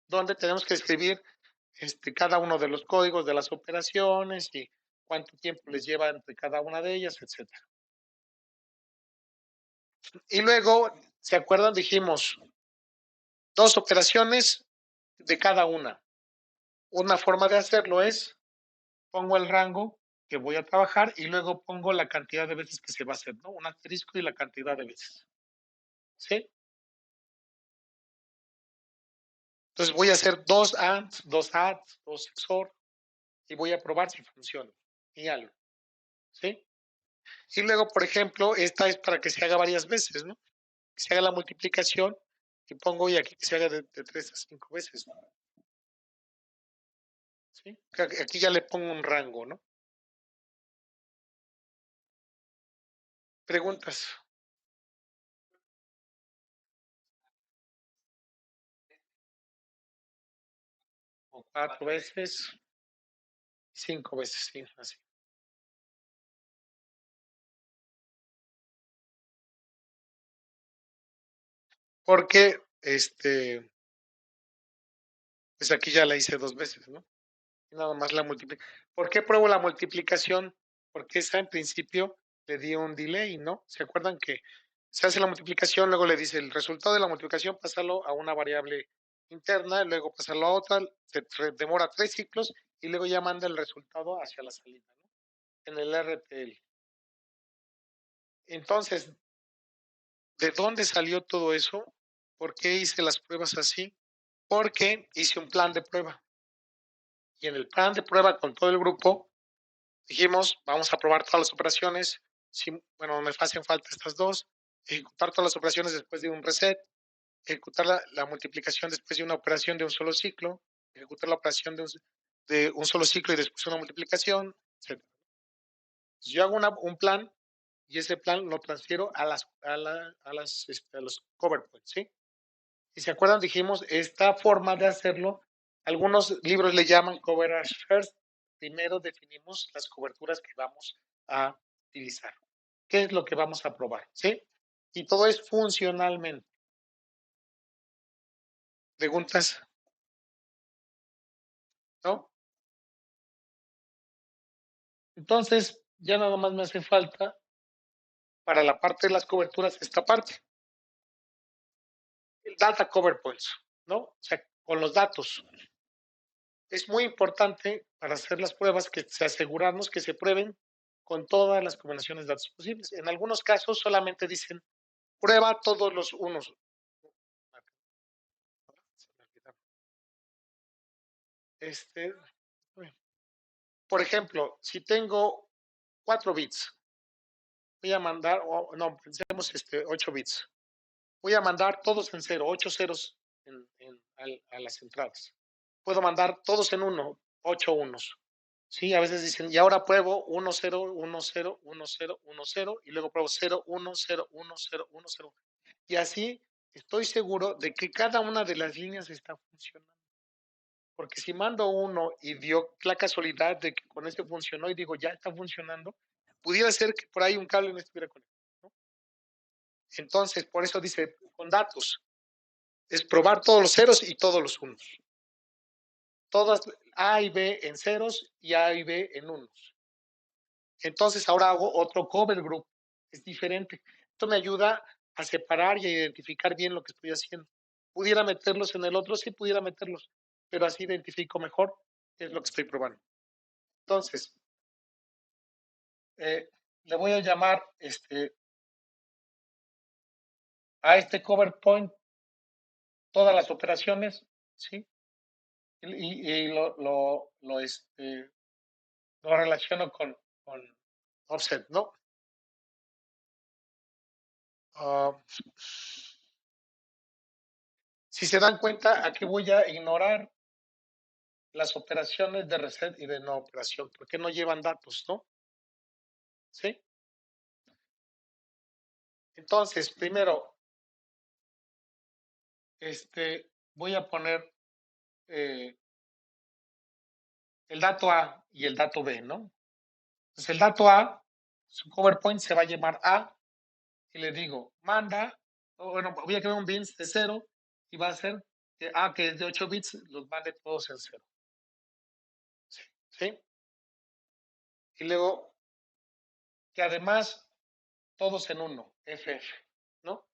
Donde tenemos que escribir cada uno de los códigos de las operaciones y cuánto tiempo les lleva entre cada una de ellas, etcétera. Y luego, ¿se acuerdan? Dijimos 2 operaciones de cada una. Una forma de hacerlo es, pongo el rango que voy a trabajar y luego pongo la cantidad de veces que se va a hacer, ¿no? Un asterisco y la cantidad de veces. ¿Sí? Entonces voy a hacer 2 ANDs, 2 ADDs, 2 XOR y voy a probar si funciona. Y algo. ¿Sí? Y luego, por ejemplo, esta es para que se haga varias veces, ¿no? Que se haga la multiplicación y pongo y aquí que se haga de 3 a 5 veces, ¿no? ¿Sí? Aquí ya le pongo un rango, ¿no? Preguntas. O 4 veces, 5 veces, sí, así. Porque, pues aquí ya la hice 2 veces, ¿no? Y nada más la multiplico. ¿Por qué pruebo la multiplicación? Porque esa en principio le di un delay, ¿no? ¿Se acuerdan que se hace la multiplicación, luego le dice el resultado de la multiplicación, pásalo a una variable interna, luego pasarlo a otra, demora 3 ciclos y luego ya manda el resultado hacia la salida, ¿no? En el RTL. Entonces, ¿de dónde salió todo eso? ¿Por qué hice las pruebas así? Porque hice un plan de prueba. Y en el plan de prueba con todo el grupo dijimos, vamos a probar todas las operaciones. Si, bueno, me hacen falta estas dos. Ejecutar todas las operaciones después de un reset. Ejecutar la multiplicación después de una operación de un solo ciclo. ejecutar la operación de un solo ciclo y después una multiplicación, etc. Yo hago un plan y ese plan lo transfiero a los cover points, ¿sí? Si se acuerdan, dijimos esta forma de hacerlo, algunos libros le llaman coverage first. Primero definimos las coberturas que vamos a utilizar. ¿Qué es lo que vamos a probar? ¿Sí? Y todo es funcionalmente. ¿Preguntas? ¿No? Entonces, ya nada más me hace falta para la parte de las coberturas esta parte, el data cover points, ¿no? O sea, con los datos. Es muy importante para hacer las pruebas que se asegurarnos que se prueben con todas las combinaciones de datos posibles. En algunos casos solamente dicen prueba todos los unos. Este, por ejemplo, si tengo 4 bits, voy a mandar, no, pensemos 8 bits. Voy a mandar todos en cero, 8 ceros a las entradas. Puedo mandar todos en uno, 8 unos. Sí, a veces dicen, y ahora pruebo 1, 0, 1, 0, 1, 0, 1, 0, y luego pruebo 0, 1, 0, 1, 0, 1, 0. Y así estoy seguro de que cada una de las líneas está funcionando. Porque si mando uno y dio la casualidad de que con este funcionó y digo, ya está funcionando, pudiera ser que por ahí un cable no estuviera conectado, ¿no? Entonces, por eso dice, con datos, es probar todos los ceros y todos los unos. Todas A y B en ceros y A y B en unos. Entonces ahora hago otro cover group, es diferente. Esto me ayuda a separar y a identificar bien lo que estoy haciendo. ¿Pudiera meterlos en el otro? Sí, pudiera meterlos, pero así identifico mejor qué es lo que estoy probando. Entonces, le voy a llamar a este cover point todas las operaciones, ¿sí? Y lo relaciono con offset, ¿no? Uh, si se dan cuenta, aquí voy a ignorar las operaciones de reset y de no operación, porque no llevan datos, ¿no? ¿Sí? Entonces, primero, voy a poner el dato A y el dato B, ¿no? Entonces, el dato A, su cover point se va a llamar A, y le digo, manda, bueno, voy a crear un bins de 0 y va a ser que A, que es de 8 bits, los mande todos en 0. ¿Sí? ¿Sí? Y luego, que además, todos en 1, FF, ¿no?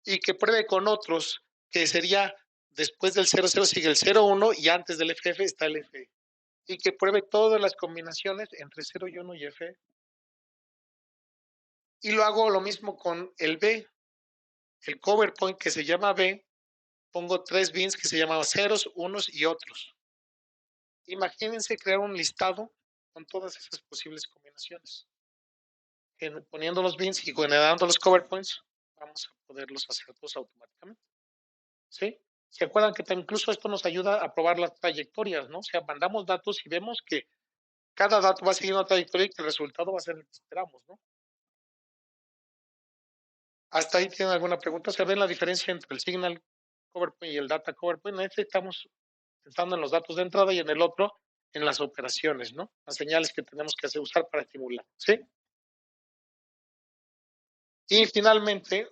Y que pruebe con otros, que sería después del 00 sigue el 01 y antes del FF está el F. Y que pruebe todas las combinaciones entre 0 y 1 y F. Y lo hago lo mismo con el B, el cover point que se llama B, pongo 3 bins que se llaman ceros, unos y otros. Imagínense crear un listado con todas esas posibles combinaciones. Poniendo los bins y generando los cover points, vamos a poderlos hacer todos automáticamente. ¿Sí? ¿Se acuerdan que incluso esto nos ayuda a probar las trayectorias, ¿no? O sea, mandamos datos y vemos que cada dato va a seguir una trayectoria y que el resultado va a ser el que esperamos, ¿no? ¿Hasta ahí tienen alguna pregunta? ¿Se ve la diferencia entre el signal cover point y el data cover point? En este estamos pensando en los datos de entrada y en el otro en las operaciones, ¿no? Las señales que tenemos que usar para estimular, ¿sí? Y finalmente,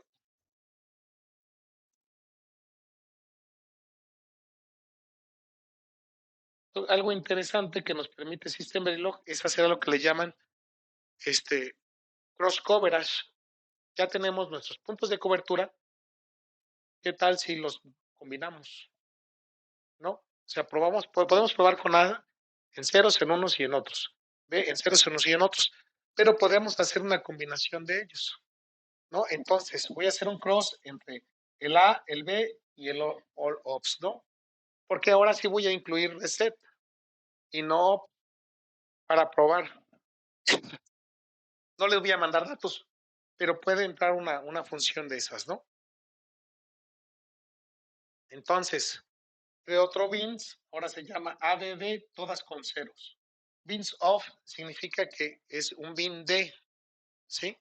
algo interesante que nos permite System Verilog es hacer lo que le llaman cross coverage. Ya tenemos nuestros puntos de cobertura. ¿Qué tal si los combinamos? ¿No? O sea, podemos probar con A en ceros, en unos y en otros. B en ceros, en unos y en otros. Pero podemos hacer una combinación de ellos, ¿no? Entonces, voy a hacer un cross entre el A, el B y el all ops, ¿no? Porque ahora sí voy a incluir reset y no para probar. No les voy a mandar datos, pero puede entrar una función de esas, ¿no? Entonces, De otro bins, ahora se llama ADD, todas con ceros. Bins of significa que es un bin de, ¿sí?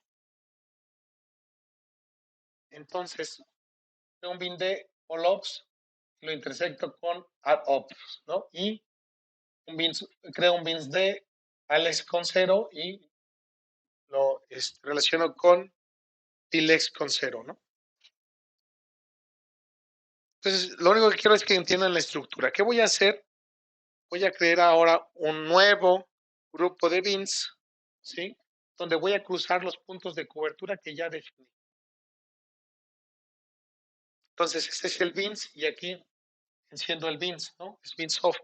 Entonces, un bin de all ops lo intersecto con add ops, ¿no? Y creo un bins de alex con cero y lo relaciono con tilex con cero, ¿no? Entonces, lo único que quiero es que entiendan la estructura. ¿Qué voy a hacer? Voy a crear ahora un nuevo grupo de bins, ¿sí? Donde voy a cruzar los puntos de cobertura que ya definí. Entonces, este es el bins y aquí enciendo el bins, ¿no? Es bins of.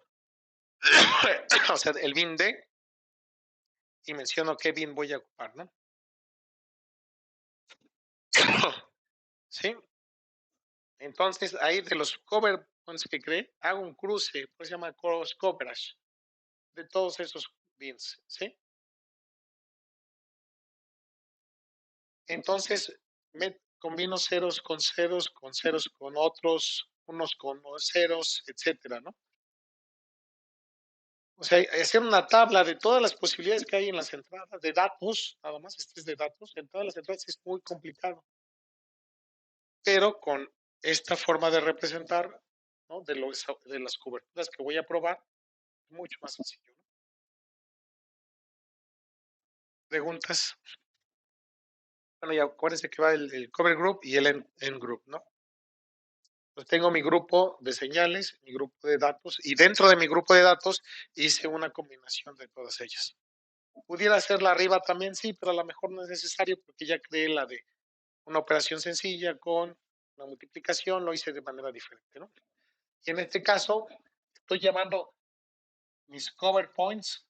O sea, el bin de y menciono qué bin voy a ocupar, ¿no? ¿Sí? Entonces, ahí de los cover points que creé, hago un cruce, pues se llama cross coverage, de todos esos bins, ¿sí? Entonces, me combino ceros con otros, unos con ceros, etcétera, ¿no? O sea, hacer una tabla de todas las posibilidades que hay en las entradas de datos, nada más, este es de datos, en todas las entradas es muy complicado, pero con esta forma de representar, ¿no? De las coberturas que voy a probar, mucho más sencillo, ¿no? Preguntas. Bueno, ya acuérdense que va el cover group y el end group, ¿no? Pues tengo mi grupo de señales, mi grupo de datos, y dentro de mi grupo de datos hice una combinación de todas ellas. Pudiera hacerla arriba también, sí, pero a lo mejor no es necesario porque ya creé la de una operación sencilla con una multiplicación, lo hice de manera diferente, ¿no? Y en este caso, estoy llamando mis cover points,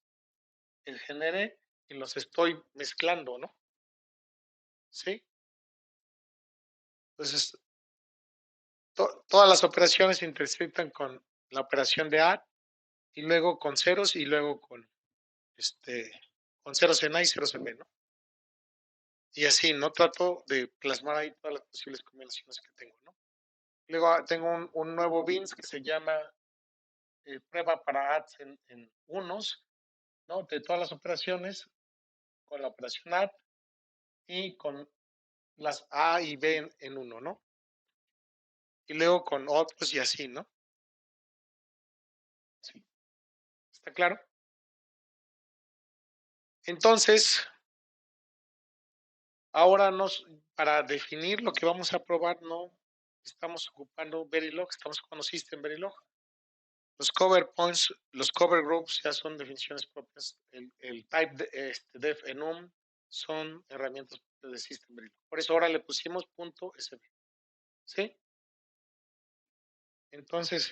el generé, y los estoy mezclando, ¿no? ¿Sí? Entonces, todas las operaciones se intersectan con la operación de add y luego con ceros y luego con ceros en A y ceros en B, ¿no? Y así, ¿no? Trato de plasmar ahí todas las posibles combinaciones que tengo, ¿no? Luego tengo un nuevo bins que se llama prueba para adds en unos, ¿no? De todas las operaciones, con la operación add y con las A y B en uno, ¿no? Y luego con otros y así, ¿no? Sí. ¿Está claro? Entonces, ahora para definir lo que vamos a probar, no estamos ocupando Verilog, estamos ocupando System Verilog. Los cover points, los cover groups ya son definiciones propias. El type def enum son herramientas de System Verilog. Por eso ahora le pusimos .sv. ¿Sí? Entonces,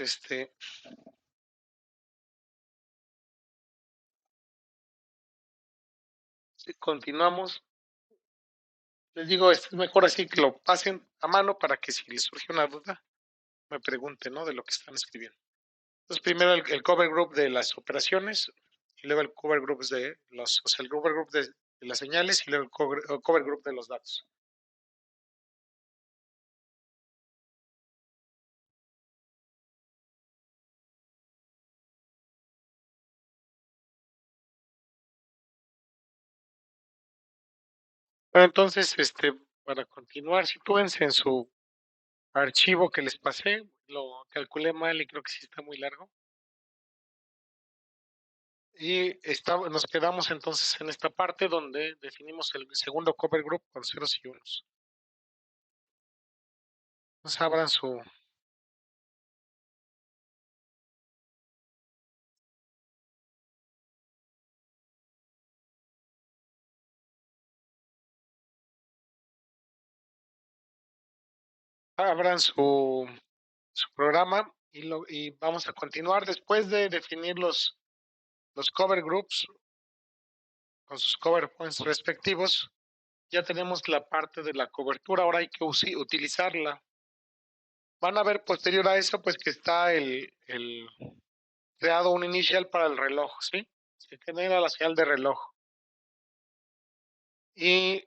continuamos. Les digo, es mejor así que lo pasen a mano para que si les surge una duda, me pregunten, ¿no? De lo que están escribiendo. Entonces, primero el cover group de las operaciones y luego el cover group o sea, el cover group de las señales y luego el cover group de los datos. Bueno, entonces, para continuar, sitúense en su archivo que les pasé, lo calculé mal y creo que sí está muy largo. Y nos quedamos entonces en esta parte donde definimos el segundo cover group con ceros y unos. Entonces abran su programa y vamos a continuar después de definir los cover groups con sus cover points respectivos. Ya tenemos la parte de la cobertura, ahora hay que utilizarla. Van a ver posterior a eso, pues que está el creado un initial para el reloj, ¿sí? Se genera la señal de reloj. Y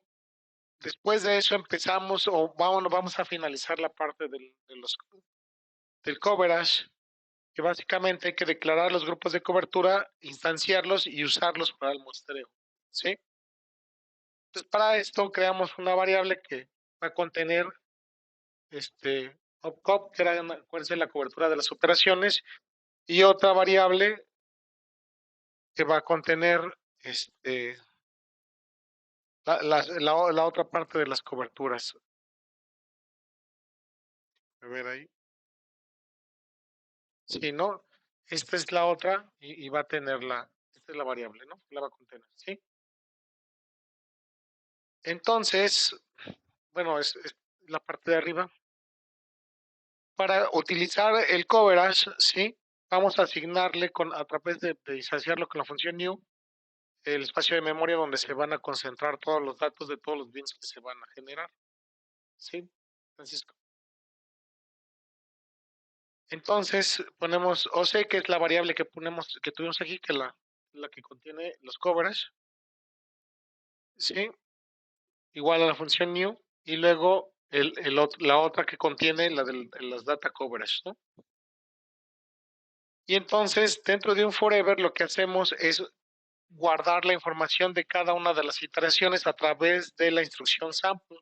después de eso empezamos, vamos a finalizar la parte del coverage que básicamente hay que declarar los grupos de cobertura, instanciarlos y usarlos para el muestreo, ¿sí? Entonces, para esto creamos una variable que va a contener opcop, que era, acuérdense, la cobertura de las operaciones, y otra variable que va a contener la otra parte de las coberturas. A ver ahí. Sí, ¿no? Esta es la otra y va a tener esta es la variable, ¿no? La va a contener, ¿sí? Entonces, bueno, es la parte de arriba. Para utilizar el coverage, ¿sí? Vamos a asignarle a través de disasociarlo con la función new, el espacio de memoria donde se van a concentrar todos los datos de todos los bins que se van a generar, ¿sí? Francisco. Entonces ponemos OC, que es la variable que tuvimos aquí, que la que contiene los coverage, ¿sí? Igual a la función new, y luego la otra que contiene las data coverage, ¿no? Y entonces, dentro de un forever, lo que hacemos es guardar la información de cada una de las iteraciones a través de la instrucción sample,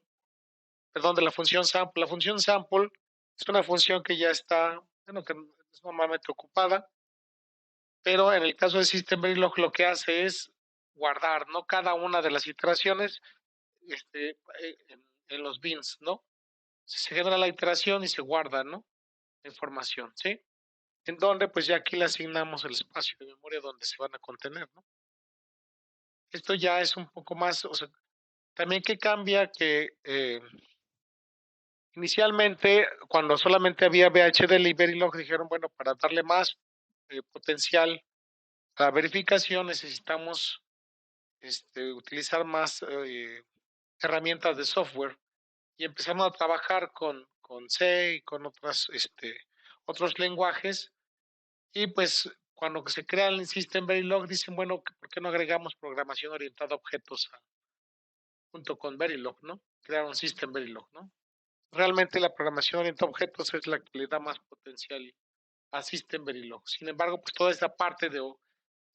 perdón, de la función sample. La función sample es una función que ya está, bueno, que es normalmente ocupada, pero en el caso de System Verilog lo que hace es guardar, ¿no? Cada una de las iteraciones en los bins, ¿no? Se genera la iteración y se guarda, ¿no? La información, ¿sí? En donde, pues ya aquí le asignamos el espacio de memoria donde se van a contener, ¿no? Esto ya es un poco más, o sea, también que cambia que inicialmente, cuando solamente había VHDL y Verilog, dijeron, bueno, para darle más potencial a la verificación necesitamos utilizar más herramientas de software y empezamos a trabajar con C y con otros lenguajes. Y pues cuando se crea el System Verilog, dicen, bueno, ¿por qué no agregamos programación orientada a objetos junto con Verilog, ¿no? Crearon System Verilog, ¿no? Realmente la programación orientada a objetos es la que le da más potencial a System Verilog. Sin embargo, pues toda esa parte de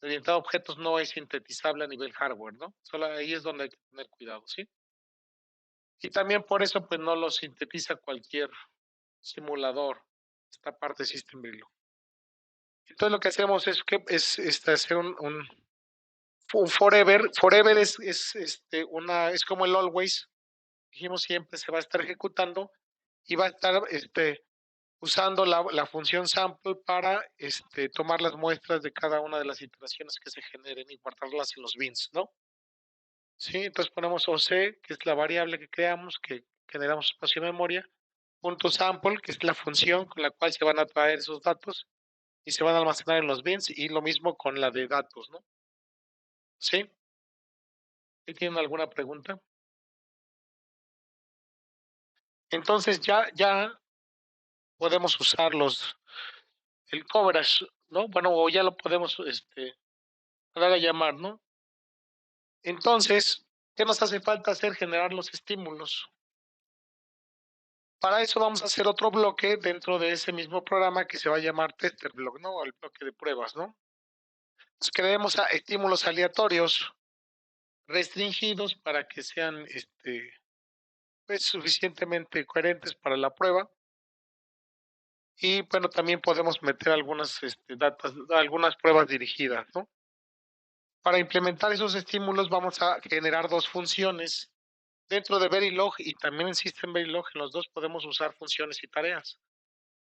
orientado a objetos no es sintetizable a nivel hardware, ¿no? Solo ahí es donde hay que tener cuidado, ¿sí? Y también por eso, pues no lo sintetiza cualquier simulador, esta parte de System Verilog. Entonces lo que hacemos es que hacer un forever. Forever es como el always, dijimos siempre se va a estar ejecutando y va a estar usando la función sample para tomar las muestras de cada una de las iteraciones que se generen y guardarlas en los bins, ¿no? Sí, entonces ponemos OC, que es la variable que creamos, que generamos espacio de memoria, punto sample, que es la función con la cual se van a traer esos datos y se van a almacenar en los bins, y lo mismo con la de datos, ¿no? ¿Sí? ¿Tienen alguna pregunta? Entonces ya podemos usar el coverage, ¿no? Bueno, o ya lo podemos dar a llamar, ¿no? Entonces, ¿qué nos hace falta hacer? Generar los estímulos. Para eso vamos a hacer otro bloque dentro de ese mismo programa que se va a llamar tester block, ¿no? El bloque de pruebas, ¿no? Entonces, creemos estímulos aleatorios restringidos para que sean pues, suficientemente coherentes para la prueba. Y bueno, también podemos meter algunas algunas pruebas dirigidas, ¿no? Para implementar esos estímulos vamos a generar dos funciones dentro de Verilog, y también en System Verilog. En los dos podemos usar funciones y tareas.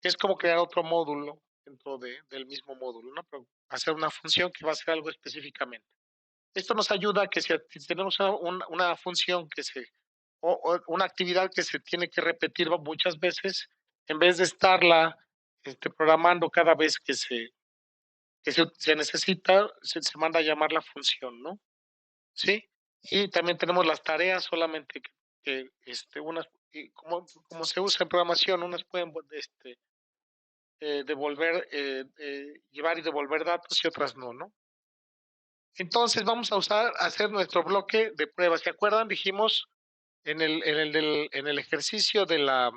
Es como crear otro módulo dentro del mismo módulo, ¿no? Pero hacer una función que va a hacer algo específicamente. Esto nos ayuda a que si tenemos una función o una actividad que se tiene que repetir muchas veces, en vez de estarla programando cada vez que se necesita, se manda a llamar la función, ¿no? ¿Sí? Y también tenemos las tareas, solamente que unas, como se usa en programación, unas pueden llevar y devolver datos y otras no, ¿no? Entonces vamos a hacer nuestro bloque de pruebas. ¿Se acuerdan? Dijimos en el ejercicio de la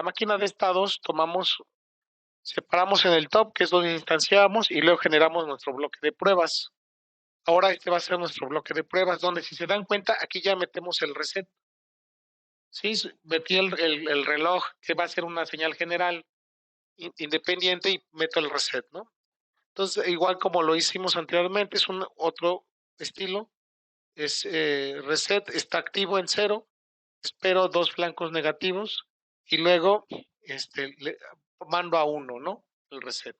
máquina de estados, tomamos Separamos en el top, que es donde instanciamos, y luego generamos nuestro bloque de pruebas. Ahora este va a ser nuestro bloque de pruebas, donde si se dan cuenta, aquí ya metemos el reset. Sí, metí el reloj, que va a ser una señal general independiente, y meto el reset, ¿no? Entonces, igual como lo hicimos anteriormente, es un otro estilo, es reset, está activo en cero, espero dos flancos negativos y luego le mando a uno, ¿no? El reset,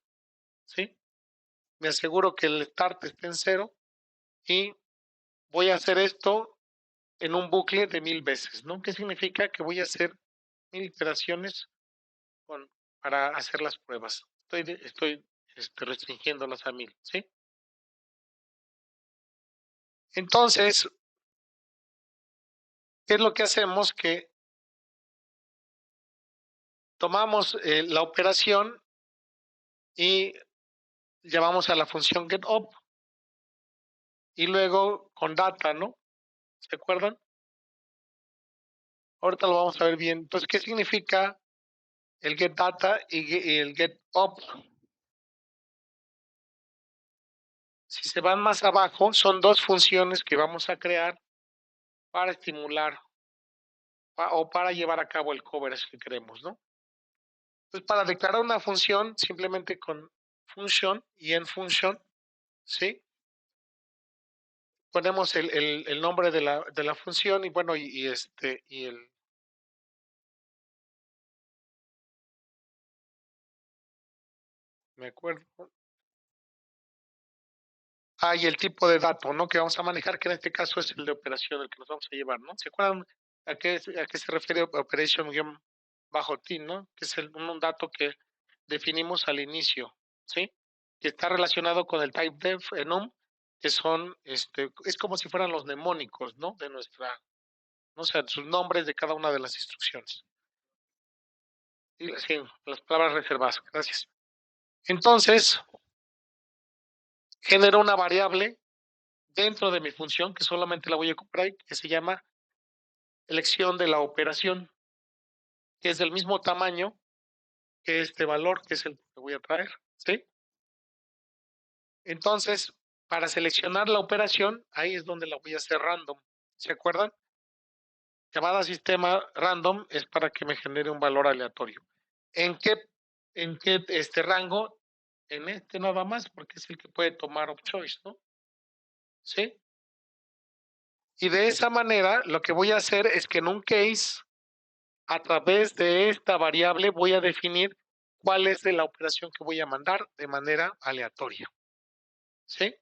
¿sí? Me aseguro que el start esté en cero y voy a hacer esto en un bucle de 1000 veces, ¿no? ¿Qué significa? Que voy a hacer 1000 iteraciones para hacer las pruebas. Estoy restringiéndolas a 1000, ¿sí? Entonces, ¿qué es lo que hacemos? Que tomamos la operación y llamamos a la función getUp y luego con data, ¿no? ¿Se acuerdan? Ahorita lo vamos a ver bien. Entonces, ¿qué significa el getData y el getUp? Si se van más abajo, son dos funciones que vamos a crear para estimular o para llevar a cabo el coverage que queremos, ¿no? Entonces, para declarar una función, simplemente con function y en function, ¿sí? Ponemos el nombre de la función y bueno, y el, me acuerdo. Y el tipo de dato, ¿no? Que vamos a manejar, que en este caso es el de operación, el que nos vamos a llevar, ¿no? ¿Se acuerdan a qué se refiere operation-t, ¿no? Que es un dato que definimos al inicio, ¿sí? Que está relacionado con el typedef enum, que son, es como si fueran los mnemónicos, ¿no? De nuestra, no sé, sus nombres de cada una de las instrucciones. Y sí, las palabras reservadas, gracias. Entonces, genero una variable dentro de mi función, que solamente la voy a ocupar, que se llama elección de la operación, que es del mismo tamaño que este valor, que es el que voy a traer, ¿sí? Entonces, para seleccionar la operación, ahí es donde la voy a hacer random. ¿Se acuerdan? Llamada sistema random es para que me genere un valor aleatorio. ¿En qué, en qué rango? En este nada más, porque es el que puede tomar of choice, ¿no? ¿Sí? Y de esa manera, lo que voy a hacer es que en un case, a través de esta variable, voy a definir cuál es de la operación que voy a mandar de manera aleatoria, ¿sí?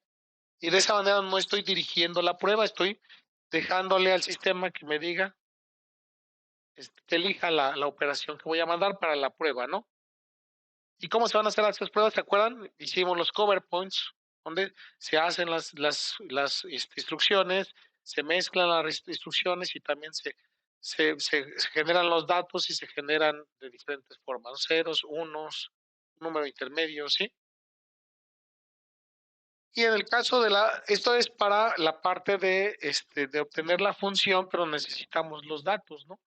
Y de esa manera no estoy dirigiendo la prueba, estoy dejándole al sistema que me diga, que elija la operación que voy a mandar para la prueba, ¿no? ¿Y cómo se van a hacer las pruebas? ¿Se acuerdan? Hicimos los cover points, donde se hacen las instrucciones, se mezclan las instrucciones y también se generan los datos y se generan de diferentes formas, ceros, unos, número intermedio, ¿sí? Y en el caso esto es para la parte de obtener la función, pero necesitamos los datos, ¿no?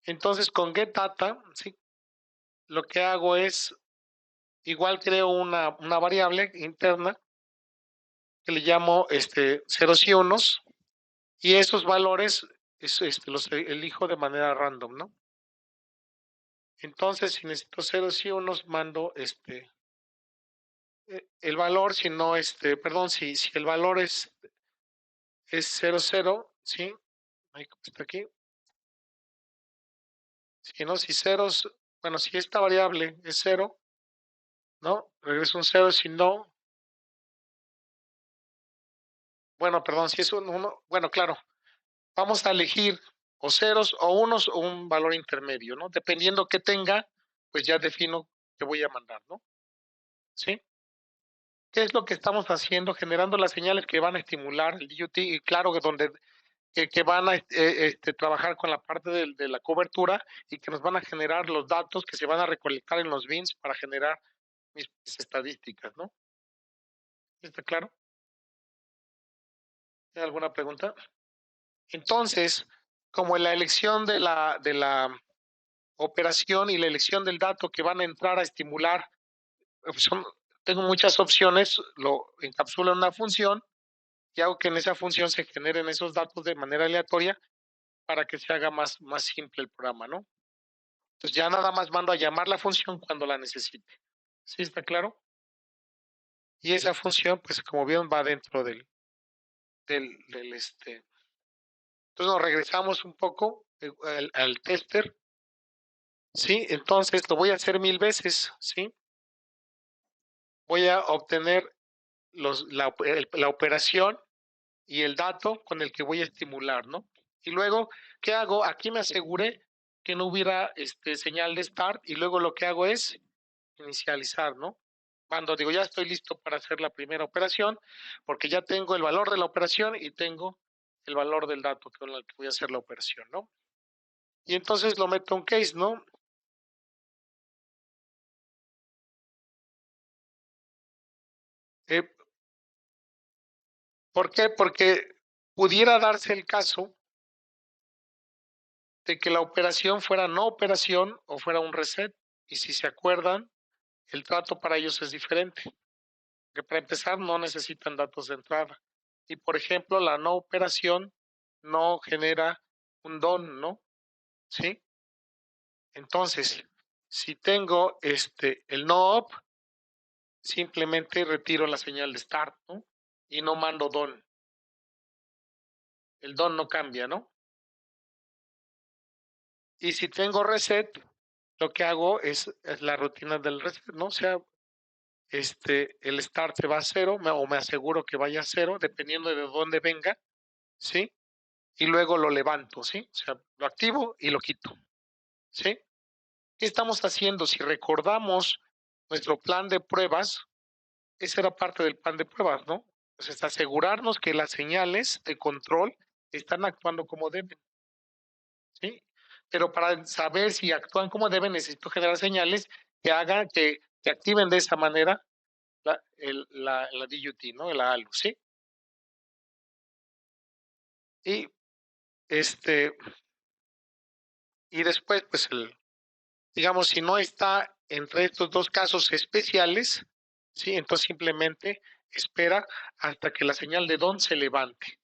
Entonces con getData, ¿sí? Lo que hago es, igual creo una variable interna que le llamo ceros y unos, y esos valores los elijo de manera random, ¿no? Entonces, si necesito ceros y unos, mando el valor, si no, perdón, si el valor es 00, ¿sí? Ahí está aquí. Si no, si ceros, bueno, si esta variable es cero, ¿no? Regreso un cero, si no, bueno, perdón, si es un 1, bueno, claro, vamos a elegir o ceros o unos o un valor intermedio, ¿no? Dependiendo que tenga, pues ya defino que voy a mandar, ¿no? ¿Sí? ¿Qué es lo que estamos haciendo? Generando las señales que van a estimular el DUT y claro que donde que van a trabajar con la parte de la cobertura y que nos van a generar los datos que se van a recolectar en los bins para generar mis estadísticas, ¿no? ¿Está claro? ¿Hay alguna pregunta? Entonces, como en la elección de la operación y la elección del dato que van a entrar a estimular, tengo muchas opciones, lo encapsulo en una función y hago que en esa función se generen esos datos de manera aleatoria para que se haga más simple el programa, ¿no? Entonces ya nada más mando a llamar la función cuando la necesite. ¿Sí está claro? Y esa función, pues como vieron, va dentro del. Entonces nos regresamos un poco al tester, ¿sí? Entonces lo voy a hacer 1000 veces, ¿sí? Voy a obtener la operación y el dato con el que voy a estimular, ¿no? Y luego, ¿qué hago? Aquí me aseguré que no hubiera señal de start y luego lo que hago es inicializar, ¿no? Cuando digo ya estoy listo para hacer la primera operación, porque ya tengo el valor de la operación y tengo el valor del dato con el que voy a hacer la operación, ¿no? Y entonces lo meto en case, ¿no? Eh, ¿Por qué? Porque pudiera darse el caso de que la operación fuera no operación o fuera un reset. Y si se acuerdan, el trato para ellos es diferente. Que para empezar no necesitan datos de entrada. Y por ejemplo, la no operación no genera un don, ¿no? ¿Sí? Entonces, si tengo el no op, simplemente retiro la señal de start, ¿no? Y no mando don. El don no cambia, ¿no? Y si tengo reset, lo que hago es la rutina del reset, ¿no? O sea, el start se va a cero, o me aseguro que vaya a cero, dependiendo de dónde venga, ¿sí? Y luego lo levanto, ¿sí? O sea, lo activo y lo quito, ¿sí? ¿Qué estamos haciendo? Si recordamos nuestro plan de pruebas, esa era parte del plan de pruebas, ¿no? Entonces, asegurarnos que las señales de control están actuando como deben, ¿sí? Pero para saber si actúan como deben, necesito generar señales que hagan que activen de esa manera la DUT, ¿no? La ALU, ¿sí? Y este, y después, pues digamos, si no está entre estos dos casos especiales, ¿sí? Entonces simplemente espera hasta que la señal de don se levante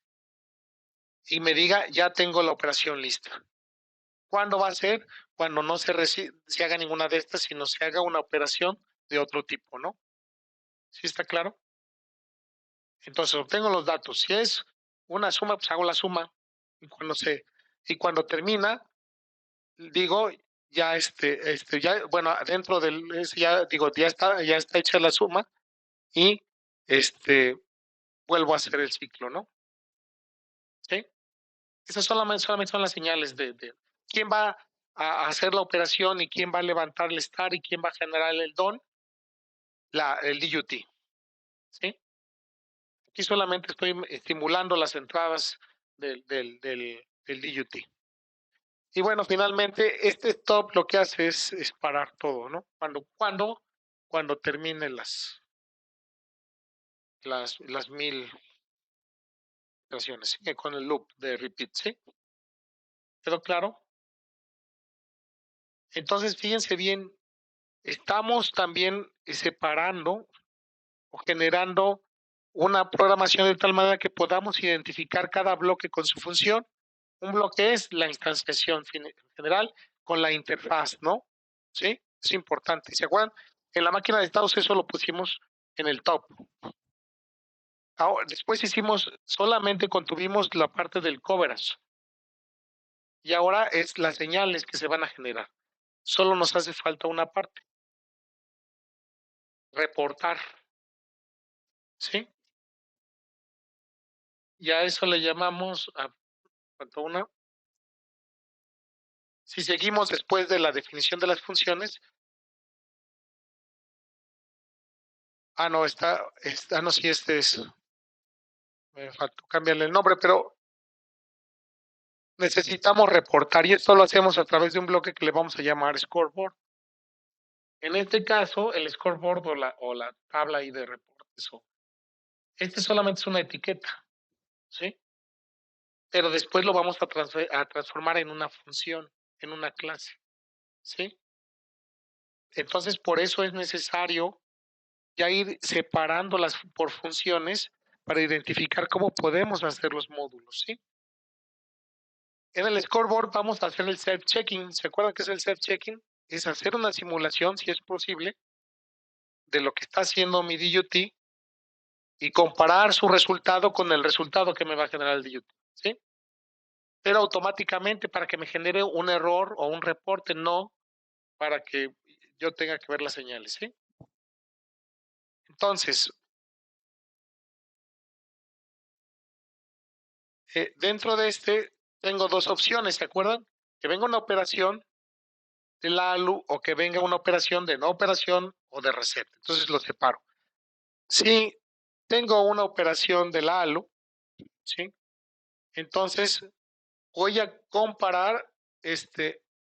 y me diga, ya tengo la operación lista. ¿Cuándo va a ser? Cuando no se haga ninguna de estas, sino se haga una operación de otro tipo, ¿no? ¿Sí está claro? Entonces obtengo los datos. Si es una suma, pues hago la suma. Y cuando termina, digo, ya ya, bueno, dentro del, ya digo, ya está hecha la suma y vuelvo a hacer el ciclo, ¿no? ¿Sí? Esas solamente son las señales de quién va a hacer la operación y quién va a levantar el star y quién va a generar el don, el DUT, ¿sí? Aquí solamente estoy estimulando las entradas del DUT. Y bueno, finalmente, este stop lo que hace es parar todo, ¿no? Cuando termine las 1000 operaciones, ¿sí? Con el loop de repeat, ¿sí? ¿Quedó claro? Entonces, fíjense bien, estamos también separando o generando una programación de tal manera que podamos identificar cada bloque con su función. Un bloque es la instanciación general con la interfaz, ¿no? ¿Sí? Es importante. ¿Se acuerdan? En la máquina de estados eso lo pusimos en el top. Ahora, después solamente contuvimos la parte del coverage. Y ahora es las señales que se van a generar. Solo nos hace falta una parte. Reportar. ¿Sí? Y a eso le llamamos, una. Si seguimos después de la definición de las funciones, no, no, sí, me faltó cambiarle el nombre, pero necesitamos reportar y esto lo hacemos a través de un bloque que le vamos a llamar scoreboard. En este caso, el scoreboard o la tabla ahí de reportes, solamente es una etiqueta, ¿sí? Pero después lo vamos a transformar en una función, en una clase. ¿sí? Entonces, por eso es necesario ya ir separándolas por funciones para identificar cómo podemos hacer los módulos, ¿sí? En el scoreboard vamos a hacer el self-checking. ¿Se acuerdan qué es el self-checking? Es hacer una simulación, si es posible, de lo que está haciendo mi DUT y comparar su resultado con el resultado que me va a generar el DUT, ¿sí? Pero automáticamente para que me genere un error o un reporte, no para que yo tenga que ver las señales, ¿sí? Entonces, dentro de este tengo dos opciones, ¿se acuerdan? Que venga una operación de la ALU o que venga una operación de no operación o de reset. Entonces lo separo. Si tengo una operación de la ALU, ¿sí? Entonces voy a comparar,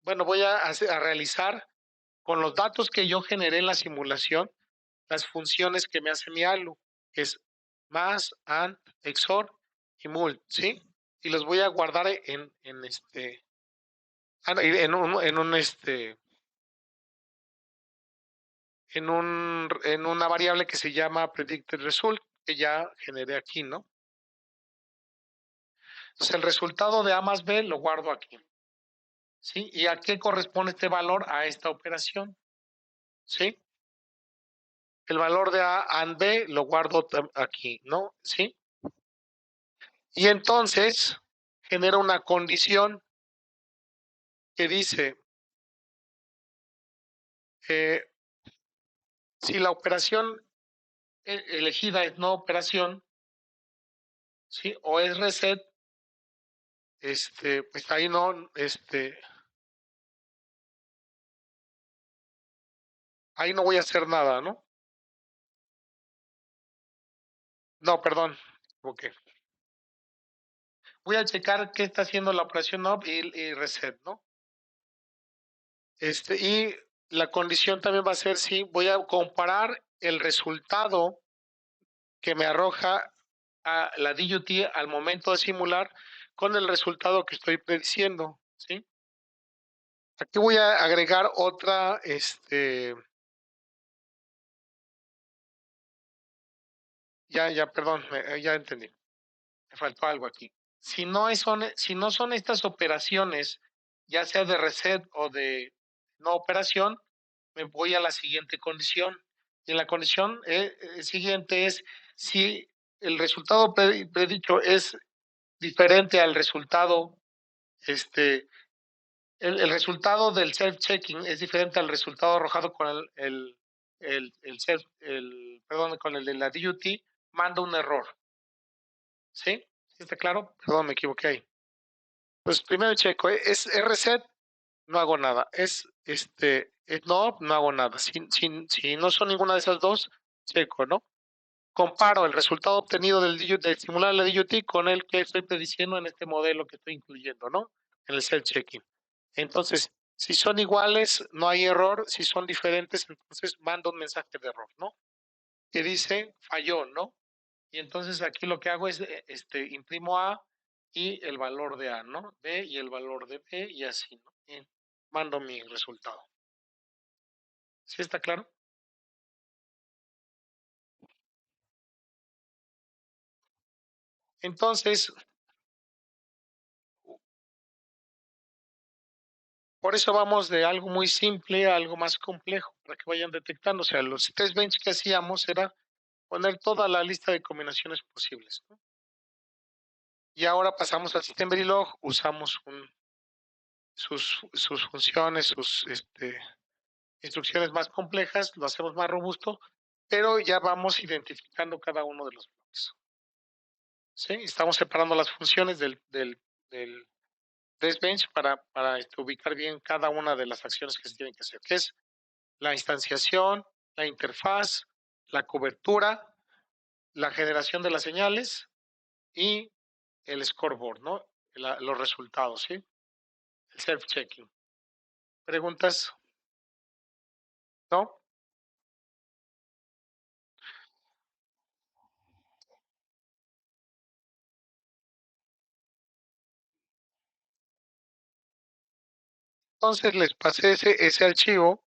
bueno, voy a realizar con los datos que yo generé en la simulación las funciones que me hace mi ALU, que es más, AND, XOR y MUL, ¿sí? Y los voy a guardar en una variable que se llama predicted result, que ya generé aquí, ¿no? Entonces el resultado de A más B lo guardo aquí, ¿sí? ¿Y a qué corresponde este valor? A esta operación, ¿sí? El valor de A and B lo guardo aquí, ¿no? ¿Sí? Y entonces genera una condición que dice, eh, si la operación elegida es no operación, ¿sí? O es reset, pues ahí no, ahí no voy a hacer nada, ¿no? No, perdón, ok. Voy a checar qué está haciendo la operación up y reset, ¿no? Y la condición también va a ser si voy a comparar el resultado que me arroja a la DUT al momento de simular con el resultado que estoy prediciendo, ¿sí? Aquí voy a agregar otra, perdón, ya entendí, me faltó algo aquí. Si no son estas operaciones, ya sea de reset o de no operación, me voy a la siguiente condición. Y la condición siguiente es si el resultado predicho es diferente al resultado, el resultado del self-checking es diferente al resultado arrojado con perdón, con el de la DUT, manda un error. ¿Sí? ¿Sí está claro? Perdón, me equivoqué ahí. Pues primero checo, es reset, no hago nada. Es no, no hago nada. Si no son ninguna de esas dos, checo, ¿no? Comparo el resultado obtenido de simular la DUT con el que estoy prediciendo en este modelo que estoy incluyendo, ¿no? En el self-checking. Entonces, si son iguales, no hay error. Si son diferentes, entonces mando un mensaje de error, ¿no? Que dice falló, ¿no? Y entonces aquí lo que hago es, imprimo A y el valor de A, ¿no? B y el valor de B y así, ¿no? Y mando mi resultado. ¿Sí está claro? Entonces, por eso vamos de algo muy simple a algo más complejo, para que vayan detectando. O sea, los test bench que hacíamos era poner toda la lista de combinaciones posibles, ¿no? Y ahora pasamos al sistema Verilog, usamos sus funciones, sus instrucciones más complejas, lo hacemos más robusto, pero ya vamos identificando cada uno de los bloques. ¿Sí? Estamos separando las funciones del test bench para ubicar bien cada una de las acciones que se tienen que hacer, que es la instanciación, la interfaz, la cobertura, la generación de las señales y el scoreboard, ¿no? Los resultados, ¿sí? El self-checking. ¿Preguntas? ¿No? Entonces les pasé ese archivo.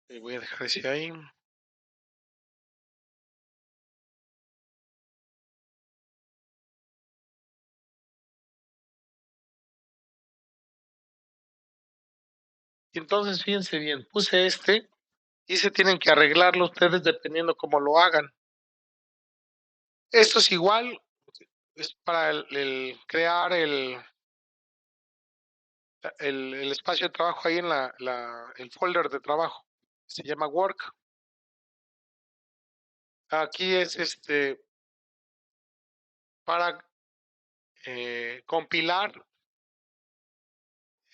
Y voy a dejar ese ahí. Y entonces, fíjense bien, puse y se tienen que arreglarlo ustedes dependiendo cómo lo hagan. Esto es igual, es para el crear el espacio de trabajo ahí en el folder de trabajo. Se llama Work. Aquí es para compilar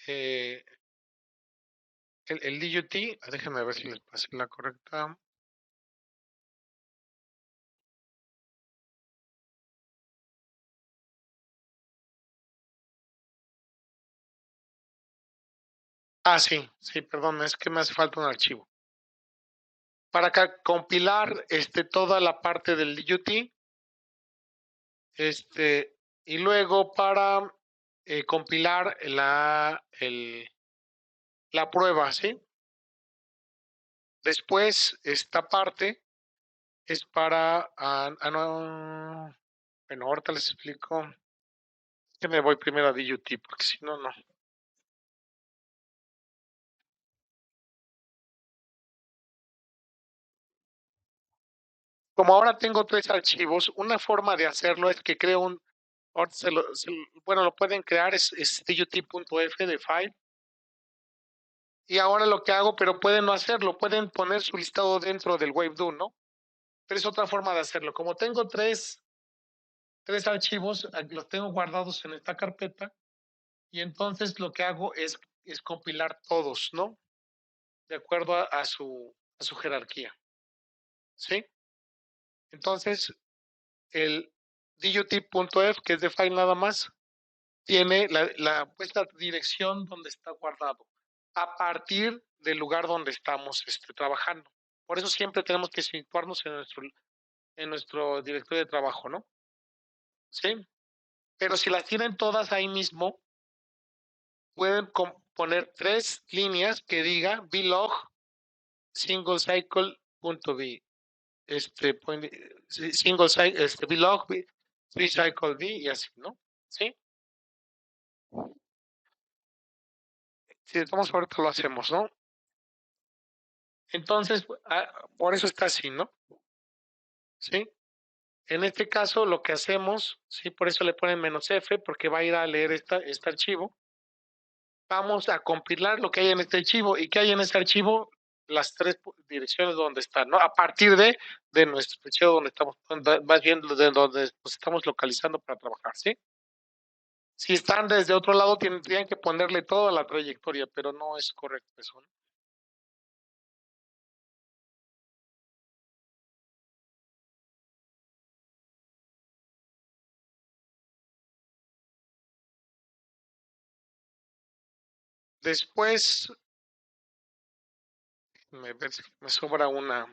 eh, el DUT. Déjenme ver si les pasé la correcta. Ah, sí, sí, perdón, es que me hace falta un archivo. Para compilar toda la parte del DUT, y luego para compilar la prueba, ¿sí? Después, esta parte es para, no, bueno, ahorita les explico, que me voy primero a DUT, porque si no, no. Como ahora tengo tres archivos, una forma de hacerlo es que creo ahora bueno, lo pueden crear, es DUT.f de file. Y ahora lo que hago, pero pueden no hacerlo, pueden poner su listado dentro del WaveDo, ¿no? Pero es otra forma de hacerlo. Como tengo tres archivos, los tengo guardados en esta carpeta, y entonces lo que hago es compilar todos, ¿no? De acuerdo a su jerarquía, ¿sí? Entonces, el DUT.f, que es de file nada más, tiene puesta dirección donde está guardado, a partir del lugar donde estamos trabajando. Por eso siempre tenemos que situarnos en nuestro directorio de trabajo, ¿no? Sí. Pero si las tienen todas ahí mismo, pueden poner tres líneas que diga vlog single cycle.b, single cycle, vlog, three cycle b, y así, ¿no? Sí. Si estamos ahorita lo hacemos, ¿no? Entonces, por eso está así, ¿no? Sí. En este caso, lo que hacemos, sí, por eso le ponen "-f", porque va a ir a leer este archivo. Vamos a compilar lo que hay en este archivo. ¿Y qué hay en este archivo? Las tres direcciones donde están, ¿no? A partir de nuestro archivo donde estamos, más bien de donde nos estamos localizando para trabajar, ¿sí? Si están desde otro lado, tendrían que ponerle toda la trayectoria, pero no es correcto eso, ¿no? Después, me sobra una.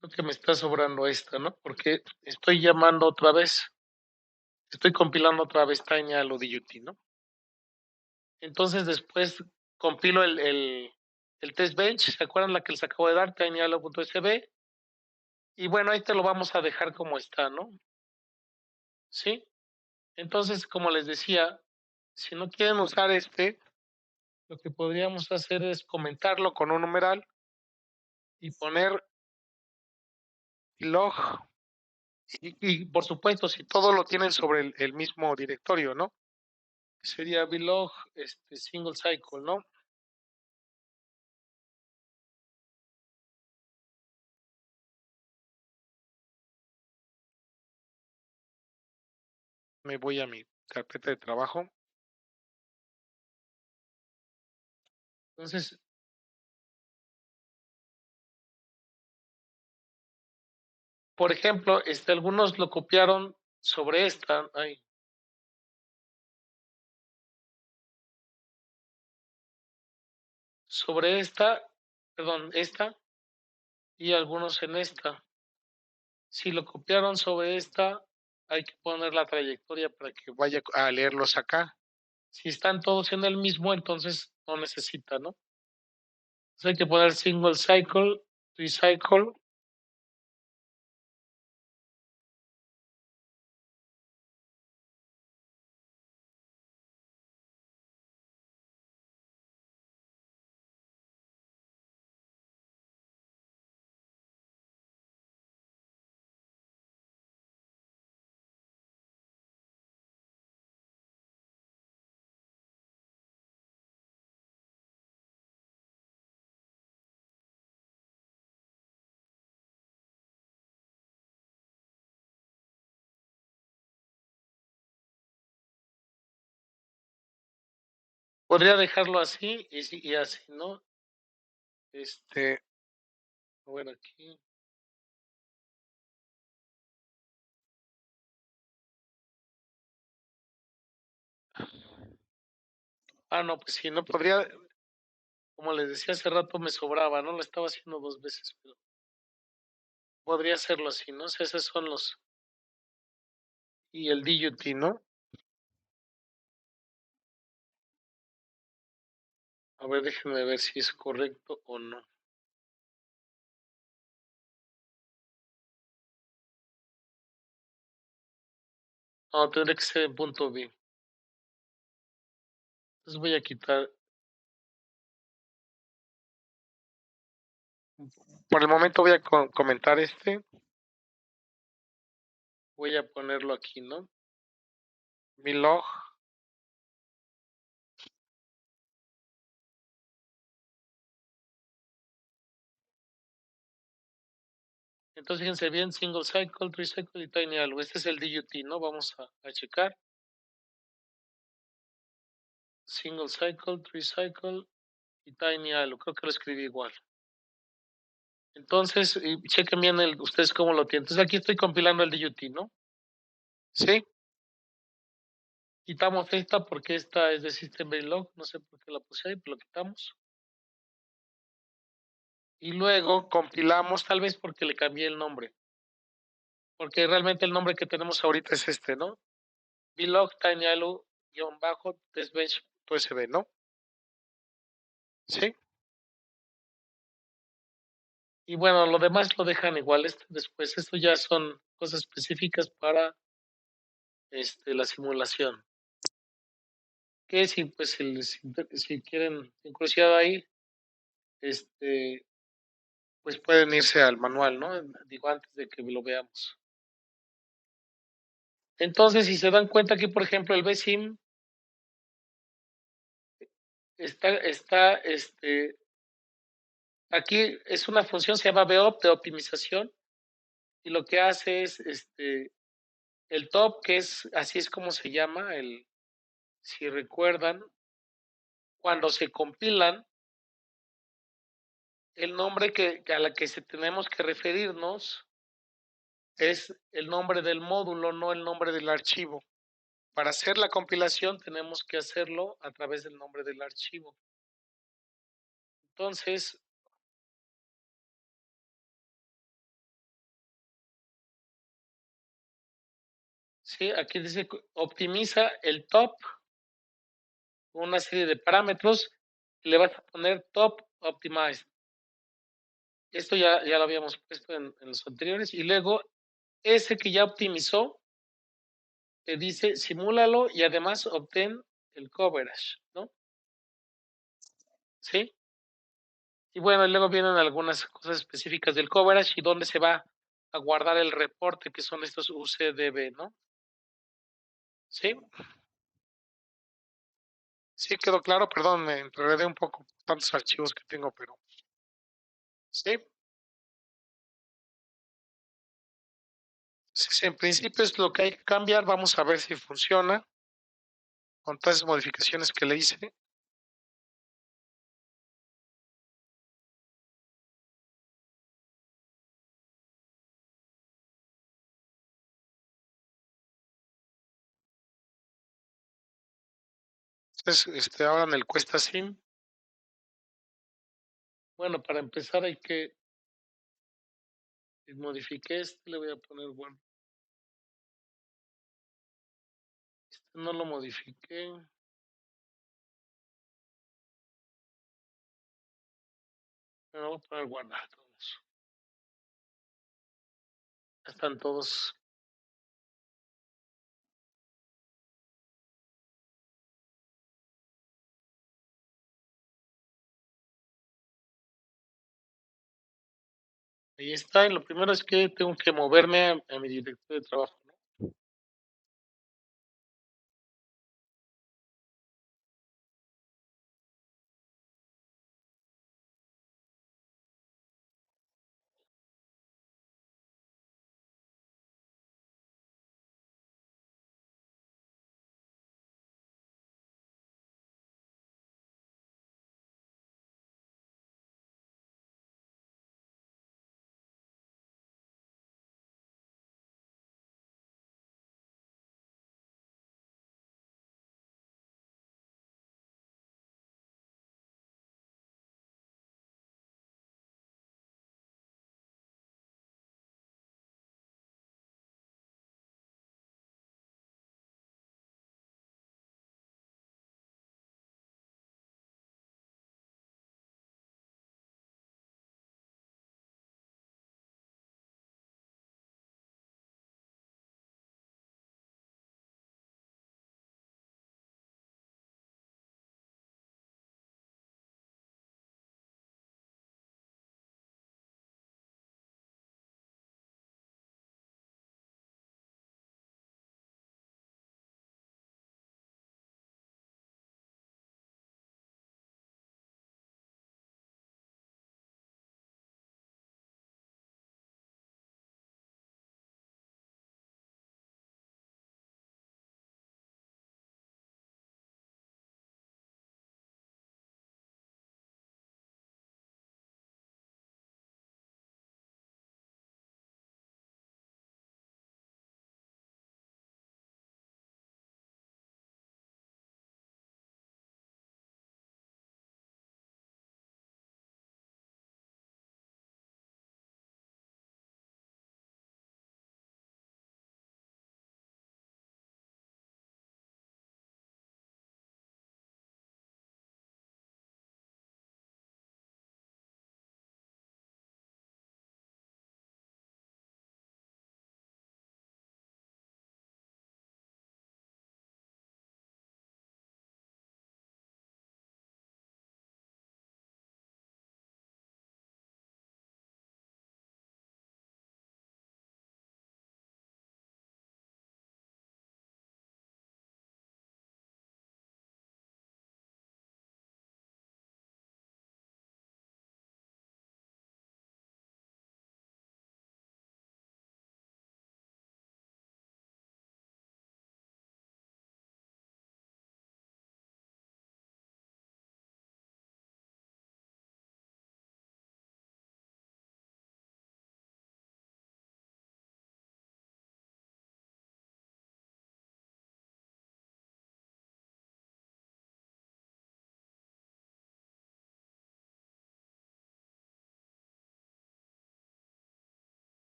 Creo que me está sobrando esta, ¿no? Porque estoy llamando otra vez, estoy compilando otra vez Tiny a lo DUT, ¿no? Entonces después compilo el test bench, ¿se acuerdan la que les acabo de dar? tinyalo.sb. Y bueno, ahí te lo vamos a dejar como está, ¿no? ¿Sí? Entonces, como les decía, si no quieren usar lo que podríamos hacer es comentarlo con un numeral y poner log. Y por supuesto, si todo lo tienen sobre el mismo directorio, ¿no? Sería vlog single cycle, ¿no? Me voy a mi carpeta de trabajo. Entonces, Por ejemplo, algunos lo copiaron sobre esta, sobre esta, perdón, esta, y algunos en esta. Si lo copiaron sobre esta, hay que poner la trayectoria para que vaya a leerlos acá. Si están todos en el mismo, entonces no necesita, ¿no? Entonces hay que poner single cycle, recycle. Podría dejarlo así y así, ¿no? Bueno, aquí. No, pues sí, no podría, como les decía hace rato, me sobraba, ¿no? Lo estaba haciendo dos veces, pero podría hacerlo así, ¿no? O sea, esos son los. Y el DUT, ¿no? A ver, déjenme ver si es correcto o no. No, tendría que ser en punto B. Entonces voy a quitar. Por el momento voy a comentar este. Voy a ponerlo aquí, ¿no? Mi log. Entonces fíjense bien, single cycle, tricycle y tiny algo. Este es el DUT, ¿no? Vamos a checar. Single cycle, tricycle y tiny algo. Creo que lo escribí igual. Entonces, chequen bien ustedes cómo lo tienen. Entonces aquí estoy compilando el DUT, ¿no? Sí. Quitamos esta porque esta es de System Verilog. No sé por qué la puse ahí, pero lo quitamos. Y luego compilamos, tal vez porque le cambié el nombre. Porque realmente el nombre que tenemos ahorita es este, ¿no? Vlog tinyalo-testbench.sb, ¿no? Sí. Y bueno, lo demás lo dejan igual después. Esto ya son cosas específicas para la simulación. Que si pues si quieren curiosidad ahí, pues pueden irse al manual, ¿no? Digo, antes de que lo veamos. Entonces, si se dan cuenta que, por ejemplo, el BSIM está, aquí es una función, se llama BOP de optimización, y lo que hace es, el top, que así es como se llama, si recuerdan, cuando se compilan, el nombre a la que tenemos que referirnos es el nombre del módulo, no el nombre del archivo. Para hacer la compilación tenemos que hacerlo a través del nombre del archivo. Entonces, sí, aquí dice optimiza el top, una serie de parámetros, y le vas a poner top optimized. Esto ya lo habíamos puesto en los anteriores. Y luego, ese que ya optimizó, te dice simúlalo y además obtén el coverage, ¿no? ¿Sí? Y bueno, luego vienen algunas cosas específicas del coverage y dónde se va a guardar el reporte, que son estos UCDB, ¿no? ¿Sí? Sí, quedó claro, perdón, me enredé un poco, tantos archivos que tengo, pero sí. Sí, en principio es lo que hay que cambiar, vamos a ver si funciona con todas esas modificaciones que le hice. Entonces, ahora en el Cuesta Sim, bueno, para empezar hay que modifiqué le voy a poner, bueno, no lo modifiqué, pero voy a poner guardar todos. Ya están todos. Ahí está, y lo primero es que tengo que moverme a mi directorio de trabajo, ¿no?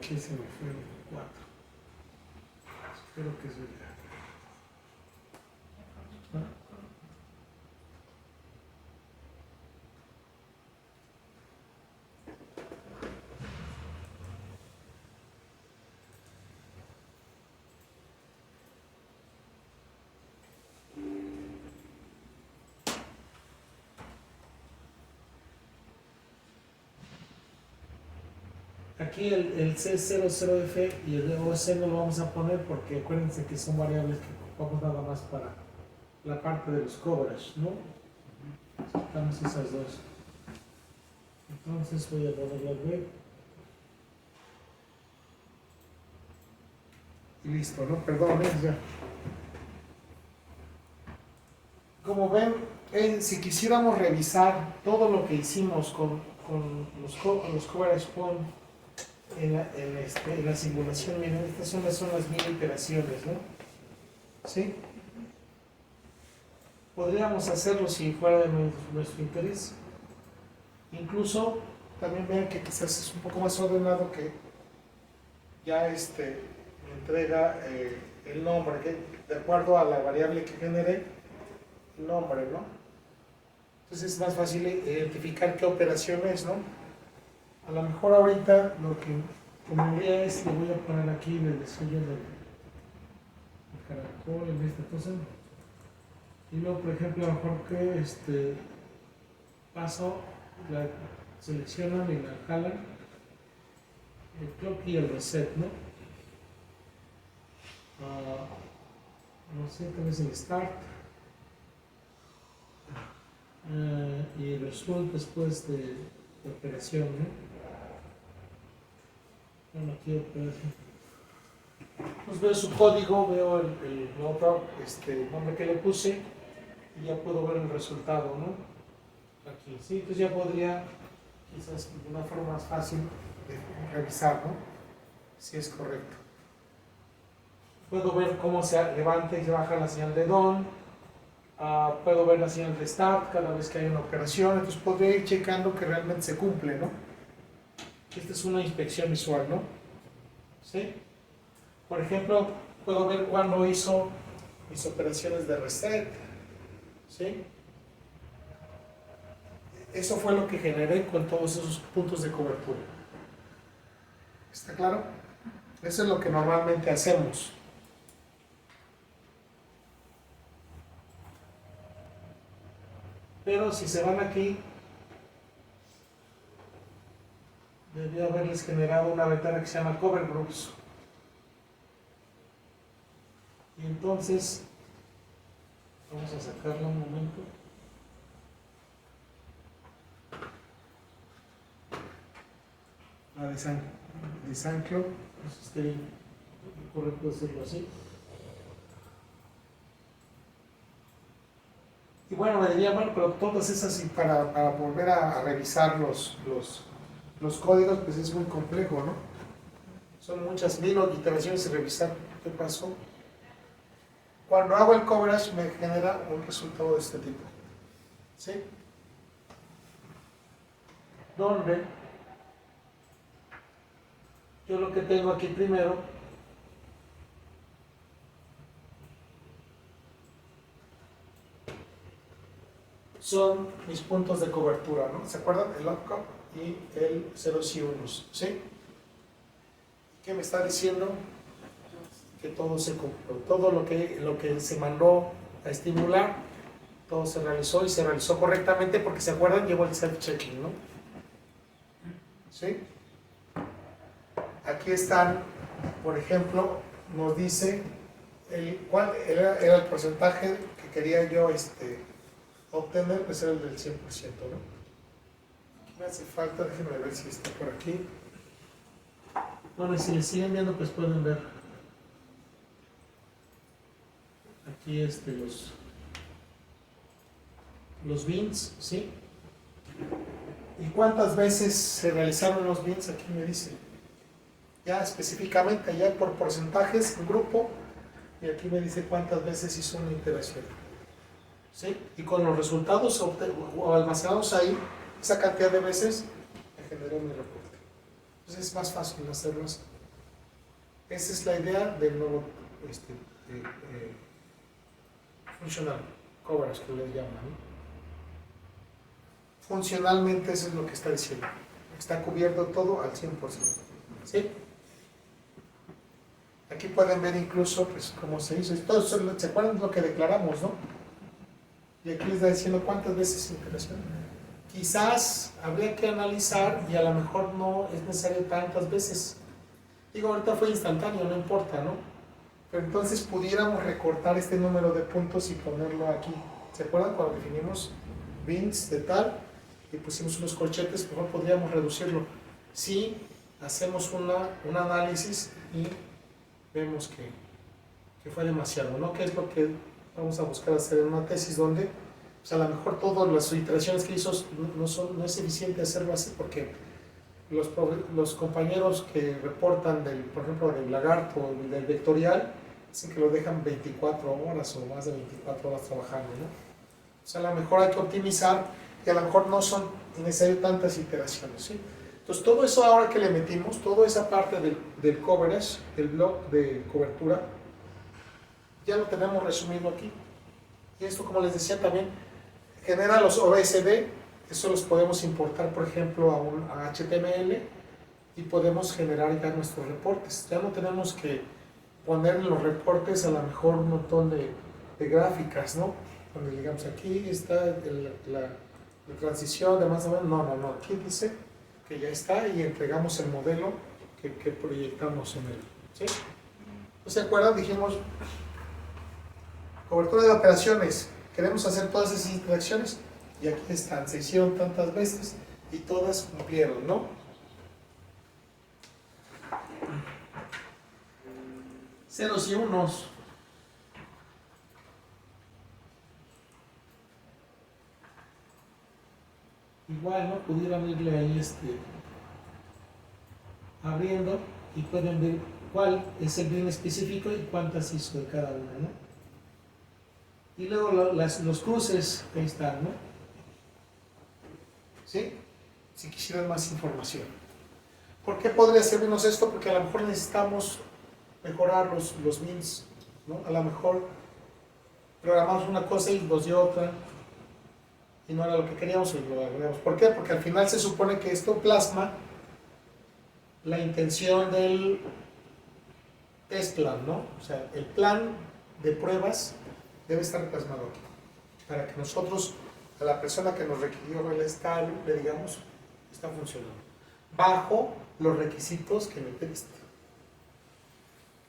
aquí se me fue el 4. Espero que se vea. Aquí el C00F y el OC no lo vamos a poner porque acuérdense que son variables que ocupamos nada más para la parte de los coverage, ¿no? Sacamos esas dos. Entonces voy a ponerla B. Y listo, ¿no? Perdón, ya. Como ven, si quisiéramos revisar todo lo que hicimos con los coverage point en la simulación, miren, estas son las 1000 iteraciones, ¿no? ¿Sí? Podríamos hacerlo si fuera de nuestro interés. Incluso, también vean que quizás es un poco más ordenado que ya me entrega el nombre, que de acuerdo a la variable que generé, el nombre, ¿no? Entonces es más fácil identificar qué operación es, ¿no? A lo mejor ahorita lo que convendría es, le voy a poner aquí el diseño del caracol en esta cosa. Y luego, por ejemplo, a lo mejor que paso, la seleccionan y la jalan, el clock y el reset, ¿no? No sé, tal vez el start. Y el result después de operación, ¿no? Bueno, aquí operación. Pues veo su código, veo el otro nombre que le puse y ya puedo ver el resultado, ¿no? Aquí, sí, entonces ya podría, quizás de una forma más fácil de revisar, ¿no? Si es correcto. Puedo ver cómo se levanta y se baja la señal de DON. Puedo ver la señal de start cada vez que hay una operación, entonces podría ir checando que realmente se cumple, ¿no? Esta es una inspección visual, ¿no? ¿Sí? Por ejemplo, puedo ver cuándo hizo mis operaciones de reset, ¿sí? Eso fue lo que generé con todos esos puntos de cobertura. ¿Está claro? Eso es lo que normalmente hacemos. Pero si se van aquí, debería haberles generado una ventana que se llama Cover Groups. Y entonces, vamos a sacarla un momento. La Design Club, pues correcto decirlo así. Y bueno, me diría, bueno, pero todas esas, para volver a revisar los códigos, pues es muy complejo, ¿no? Son muchas mil iteraciones y revisar qué pasó. Cuando hago el coverage me genera un resultado de este tipo. ¿Sí? Donde yo lo que tengo aquí primero son mis puntos de cobertura, ¿no? ¿Se acuerdan? El OPCO y el 0 y 1, ¿sí? ¿Qué me está diciendo? Que todo se cumplió, todo lo que se mandó a estimular, todo se realizó y se realizó correctamente porque, ¿se acuerdan? Llevo el self-checking, ¿no? ¿Sí? Aquí están, por ejemplo, nos dice cuál era el porcentaje que quería yo obtener, pues era el del 100%, ¿no? Me hace falta, déjenme ver si está por aquí. Bueno, y si le siguen viendo, pues pueden ver aquí los bins, ¿sí? ¿Y cuántas veces se realizaron los bins? Aquí me dice. Ya específicamente, ya por porcentajes, en grupo, y aquí me dice cuántas veces hizo una iteración. ¿Sí? Y con los resultados o almacenados ahí, esa cantidad de veces, me generó mi reporte. Entonces es más fácil hacerlo así. Esa es la idea del nuevo functional coverage que les llaman, ¿no? Funcionalmente eso es lo que está diciendo. Está cubierto todo al 100%. ¿Sí? Aquí pueden ver incluso pues, cómo se hizo. Todos se acuerdan de lo que declaramos, ¿no? Y aquí les está diciendo cuántas veces se interacciona. Quizás habría que analizar y a lo mejor no es necesario tantas veces. Digo, ahorita fue instantáneo, no importa, ¿no? Pero entonces pudiéramos recortar este número de puntos y ponerlo aquí. ¿Se acuerdan cuando definimos bins de tal y pusimos unos corchetes? Mejor podríamos reducirlo. Si hacemos un análisis y vemos que fue demasiado, ¿no? ¿Qué es lo que vamos a buscar hacer en una tesis donde pues a lo mejor todas las iteraciones que hizo no es eficiente hacerlo así porque los compañeros que reportan, por ejemplo, del lagarto o del vectorial, dicen que lo dejan 24 horas o más de 24 horas trabajando, ¿no? O sea, a lo mejor hay que optimizar y a lo mejor no son necesarias tantas iteraciones, ¿sí? Entonces, todo eso ahora que le metimos, toda esa parte del coverage, del block de cobertura, ya lo tenemos resumido aquí. Y esto, como les decía, también genera los OSD, eso los podemos importar, por ejemplo, a HTML y podemos generar ya nuestros reportes. Ya no tenemos que poner en los reportes a lo mejor un montón de gráficas, ¿no? Donde digamos aquí está la transición de más o menos, no, aquí dice que ya está y entregamos el modelo que proyectamos en él, ¿sí? ¿No se acuerdan? Dijimos cobertura de operaciones, queremos hacer todas esas interacciones y aquí están, se hicieron tantas veces y todas cumplieron, ¿no? Ceros y unos. Igual, ¿no? Pudieran irle ahí abriendo y pueden ver cuál es el bien específico y cuántas hizo de cada una, ¿no? Y luego los cruces, ahí están, ¿no? ¿Sí? Si quisieran más información. ¿Por qué podría servirnos esto? Porque a lo mejor necesitamos mejorar los bins, ¿no? A lo mejor programamos una cosa y nos dio otra y no era lo que queríamos y lo agregamos. ¿Por qué? Porque al final se supone que esto plasma la intención del test plan, ¿no? O sea, el plan de pruebas debe estar plasmado aquí, para que nosotros, a la persona que nos requirió el estado, le digamos, está funcionando, bajo los requisitos que me pediste.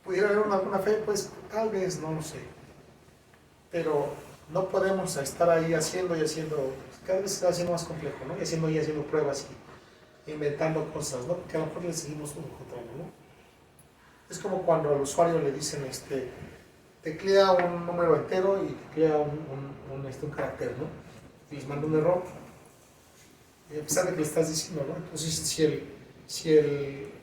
¿Pudiera haber una buena fe? Pues tal vez, no lo sé. Pero no podemos estar ahí haciendo y haciendo, cada vez se va haciendo más complejo, ¿no? Y haciendo pruebas y inventando cosas, ¿no? Porque a lo mejor le seguimos encontrando, ¿no? Es como cuando al usuario le dicen, teclea un número entero y teclea un carácter, ¿no? Y les manda un error. Y a pesar de que le estás diciendo, ¿no? Entonces, si el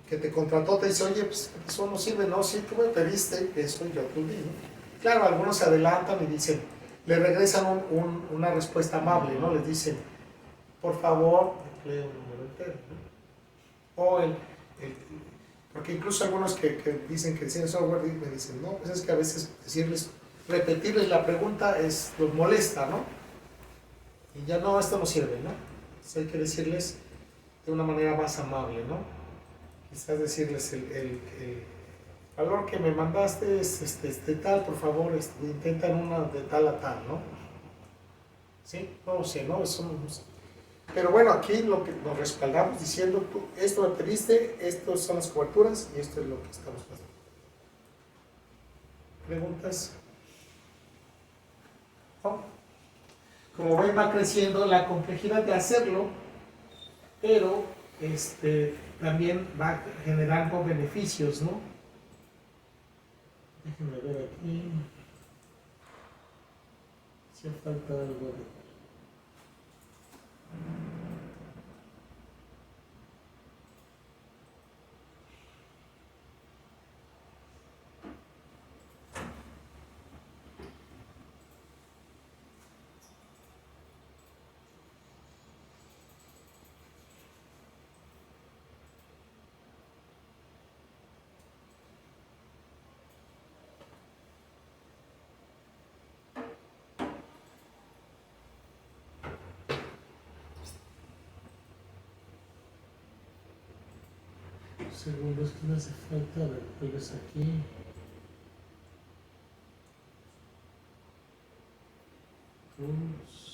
que te contrató te dice, oye, pues eso no sirve, no, si tú me pediste eso, yo te lo di, ¿no? Claro, algunos se adelantan y dicen, le regresan una respuesta amable, ¿no? Les dicen, por favor, teclee un número entero, ¿no? O porque incluso algunos que dicen que diseñan software me dicen, no, pues es que a veces repetirles la pregunta los molesta, ¿no? Y ya no, esto no sirve, ¿no? Entonces hay que decirles de una manera más amable, ¿no? Quizás decirles el valor que me mandaste es tal, por favor, intentan una de tal a tal, ¿no? ¿Sí? No sé, ¿no? Eso no sé. Pero bueno, aquí lo que nos respaldamos diciendo, tú, esto me pediste, estas son las coberturas y esto es lo que estamos haciendo. ¿Preguntas? ¿No? Como ven, va creciendo la complejidad de hacerlo, pero también va generando beneficios, ¿no? Déjenme ver aquí. Si falta algo de... segundos que me hace falta. A ver, ¿cuál es aquí? Tools.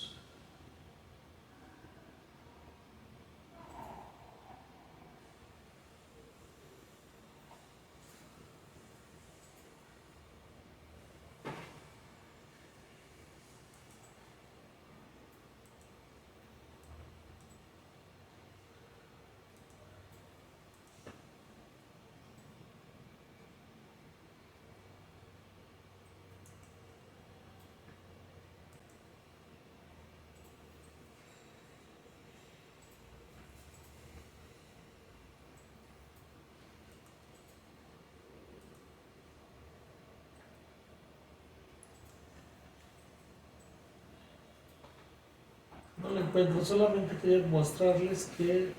No lo encuentro, solamente quería mostrarles que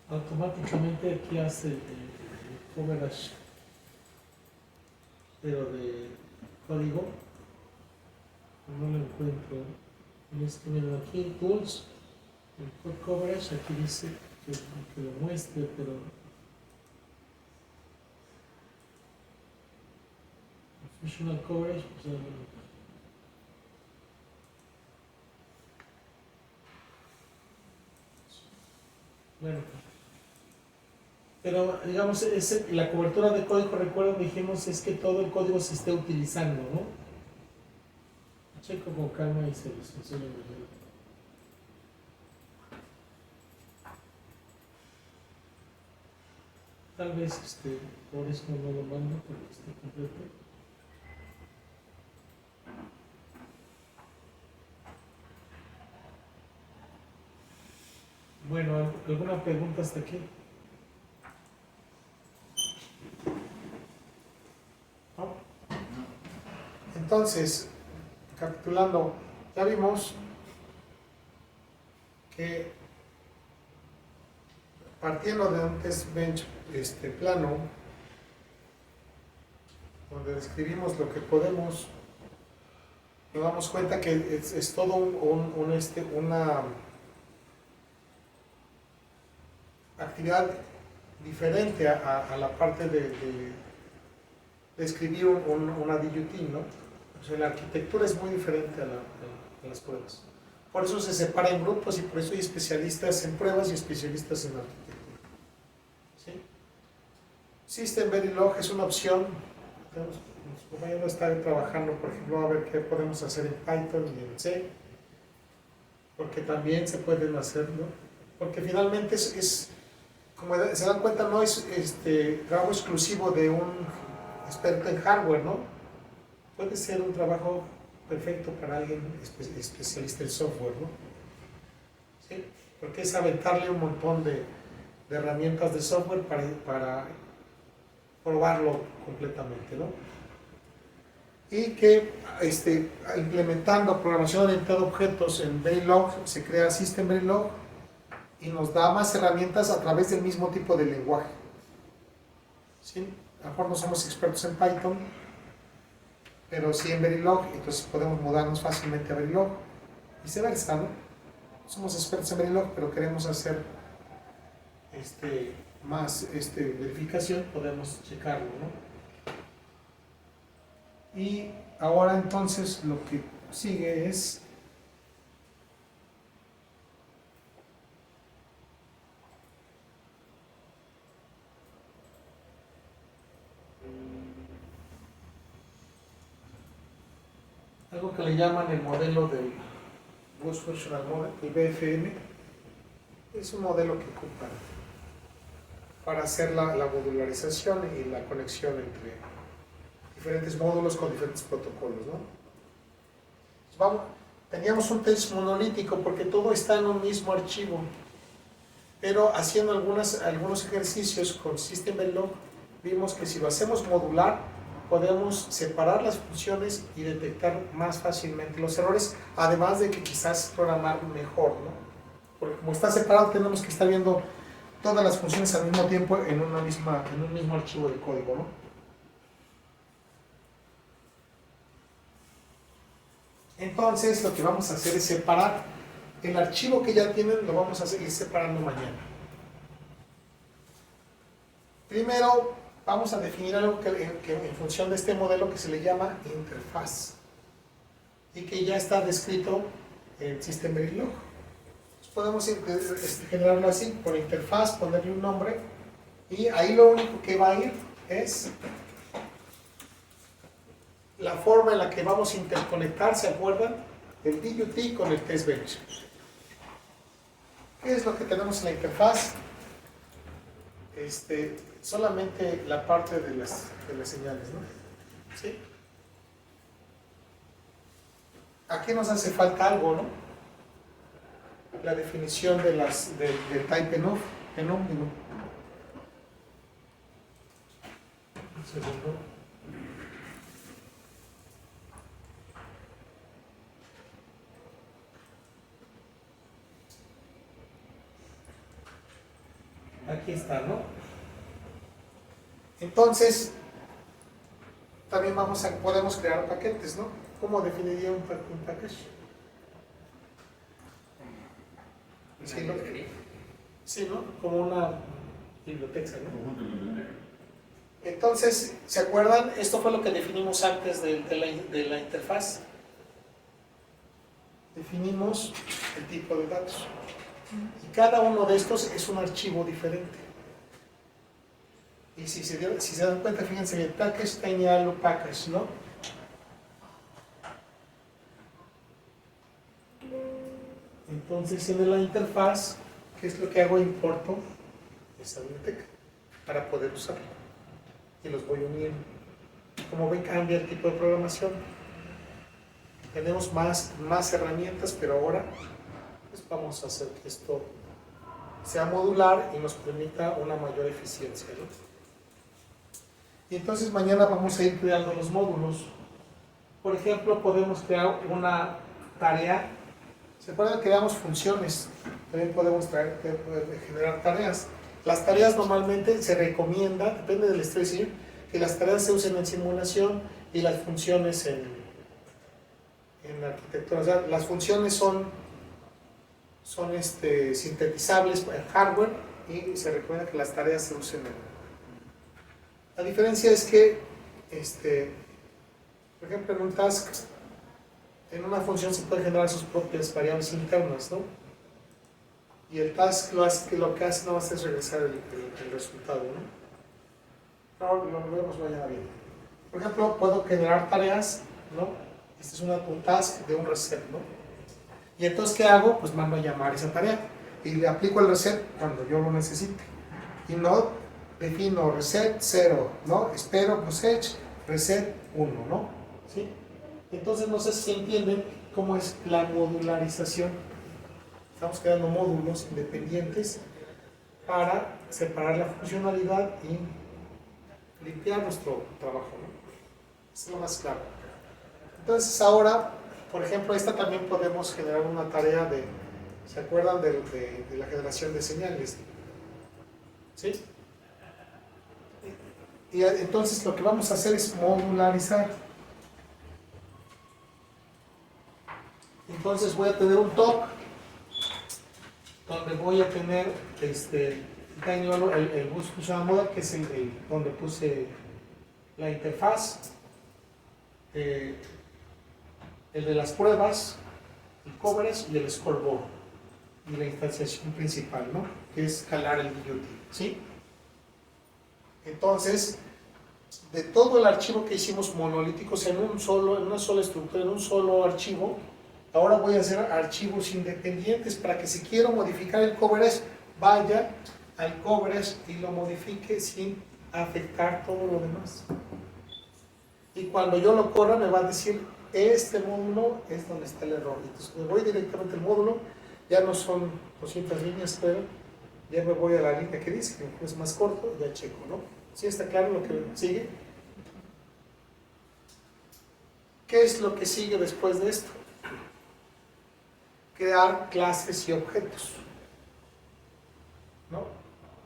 automáticamente aquí hace el coverage, pero de código. No lo encuentro. En este menú aquí, Tools, el Code Coverage, aquí dice que lo muestre, pero Functional Coverage, pues bueno, pero digamos, la cobertura de código, recuerden, dijimos, es que todo el código se esté utilizando, ¿no? Checo con calma y se les enseño mejor. Tal vez por eso no lo mando, porque está completo. Bueno, ¿alguna pregunta hasta aquí? ¿No? Entonces, capitulando, ya vimos que partiendo de un test bench plano, donde describimos lo que podemos, nos damos cuenta que es todo una actividad diferente a la parte de escribir una DUT, ¿no? O sea, la arquitectura es muy diferente a las pruebas. Por eso se separa en grupos y por eso hay especialistas en pruebas y especialistas en arquitectura. ¿Sí? System Verilog es una opción. Nuestro compañero está trabajando, por ejemplo, a ver qué podemos hacer en Python y en C, porque también se pueden hacer, ¿no? Porque finalmente como se dan cuenta, no es trabajo exclusivo de un experto en hardware, ¿no? Puede ser un trabajo perfecto para alguien especialista en software, ¿no? ¿Sí? Porque es aventarle un montón de herramientas de software para probarlo completamente, ¿no? Y que implementando programación orientada a objetos en Verilog, se crea System Verilog y nos da más herramientas a través del mismo tipo de lenguaje. ¿Sí? A lo mejor no somos expertos en Python, pero sí en Verilog, entonces podemos mudarnos fácilmente a Verilog. Viceversa, ¿no? Somos expertos en Verilog, pero queremos hacer más verificación, podemos checarlo, ¿no? Y ahora entonces lo que sigue es algo que le llaman el modelo del Bus Functional Model, el BFM. Es un modelo que ocupa para hacer la modularización y la conexión entre diferentes módulos con diferentes protocolos, ¿no? Teníamos un test monolítico porque todo está en un mismo archivo, pero haciendo algunos ejercicios con System Verilog vimos que si lo hacemos modular podemos separar las funciones y detectar más fácilmente los errores, además de que quizás programar mejor, ¿no? Porque como está separado tenemos que estar viendo todas las funciones al mismo tiempo en un mismo archivo de código, ¿no? Entonces lo que vamos a hacer es separar el archivo que ya tienen, lo vamos a ir separando mañana. Primero vamos a definir algo que en función de este modelo que se le llama interfaz y que ya está descrito en System Verilog. Podemos generarlo así, por interfaz, ponerle un nombre y ahí lo único que va a ir es la forma en la que vamos a interconectar, ¿se acuerdan? El DUT con el test bench. ¿Qué es lo que tenemos en la interfaz? Solamente la parte de las señales, ¿no? ¿Sí? Aquí nos hace falta algo, ¿no? La definición de type enum. Un segundo. Aquí está, ¿no? Entonces, también podemos crear paquetes, ¿no? ¿Cómo definiría un package? Sí, ¿no? Como una biblioteca, ¿no? Entonces, ¿se acuerdan? Esto fue lo que definimos antes de la interfaz. Definimos el tipo de datos. Y cada uno de estos es un archivo diferente. Y si se dan cuenta, fíjense, el package tenía algo package, ¿no? Entonces, en la interfaz, ¿qué es lo que hago? Importo esa biblioteca para poder usarla. Y los voy uniendo. Como ven, cambia el tipo de programación. Tenemos más herramientas, pero ahora pues vamos a hacer que esto sea modular y nos permita una mayor eficiencia, ¿no? Y entonces mañana vamos a ir creando los módulos. Por ejemplo, podemos crear una tarea. ¿Se acuerdan que creamos funciones? También podemos generar tareas. Las tareas normalmente se recomienda, depende del estrés, que las tareas se usen en simulación y las funciones en arquitectura. O sea, las funciones son sintetizables en hardware y se recomienda que las tareas se usen en... La diferencia es que, por ejemplo, en un task, en una función se pueden generar sus propias variables internas, ¿no? Y el task lo que hace no va a ser regresar el resultado, ¿no? No, lo vemos mañana bien. Por ejemplo, puedo generar tareas, ¿no? Este es un task de un reset, ¿no? Y entonces, ¿qué hago? Pues mando a llamar esa tarea y le aplico el reset cuando yo lo necesite. Y no defino reset 0, ¿no? Espero cosech reset 1, ¿no? ¿Sí? Entonces, no sé si entienden cómo es la modularización. Estamos creando módulos independientes para separar la funcionalidad y limpiar nuestro trabajo, ¿no? Es lo más claro. Entonces, ahora, por ejemplo, esta también podemos generar una tarea de, ¿se acuerdan de la generación de señales? ¿Sí? Y entonces lo que vamos a hacer es modularizar. Entonces voy a tener un top donde voy a tener el bus function model, que es donde puse la interfaz, el de las pruebas, el coverage y el scoreboard, y la instanciación principal, ¿no? Que es jalar el DUT, ¿sí? Entonces, de todo el archivo que hicimos monolíticos en una sola estructura, en un solo archivo, ahora voy a hacer archivos independientes para que si quiero modificar el coverage, vaya al coverage y lo modifique sin afectar todo lo demás. Y cuando yo lo corra me va a decir, este módulo es donde está el error. Entonces me voy directamente al módulo, ya no son 200 líneas, pero ya me voy a la línea que dice, que es más corto, ya checo, ¿no? ¿Sí está claro lo que sigue? ¿Qué es lo que sigue después de esto? Crear clases y objetos, ¿no?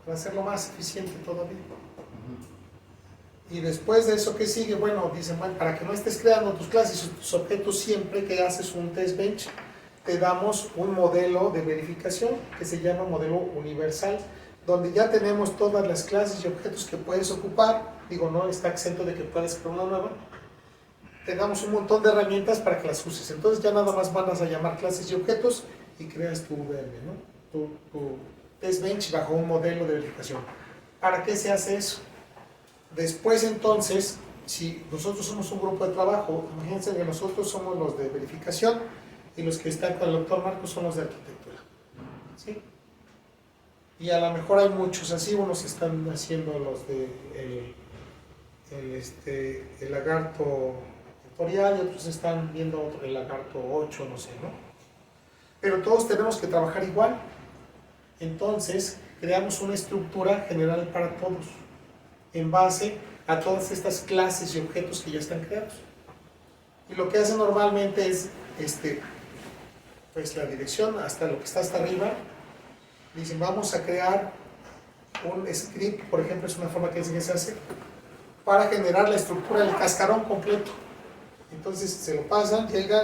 Para hacerlo más eficiente todavía. Y después de eso, ¿qué sigue? Bueno, dicen, bueno, para que no estés creando tus clases y tus objetos siempre que haces un test bench, te damos un modelo de verificación que se llama modelo universal, donde ya tenemos todas las clases y objetos que puedes ocupar, digo, no está exento de que puedas crear una nueva, tengamos un montón de herramientas para que las uses. Entonces ya nada más mandas a llamar clases y objetos y creas tu VM, ¿no? Tu test bench bajo un modelo de verificación. ¿Para qué se hace eso? Después entonces, si nosotros somos un grupo de trabajo, imagínense que nosotros somos los de verificación y los que están con el doctor Marcos son los de arquitectura, ¿sí? Y a lo mejor hay muchos así, unos están haciendo los de el lagarto vectorial y otros están viendo el lagarto 8, no sé, ¿no? Pero todos tenemos que trabajar igual. Entonces, creamos una estructura general para todos, en base a todas estas clases y objetos que ya están creados. Y lo que hace normalmente es, pues la dirección hasta lo que está hasta arriba, dicen vamos a crear un script, por ejemplo, es una forma que se hace, para generar la estructura del cascarón completo. Entonces se lo pasan, llega,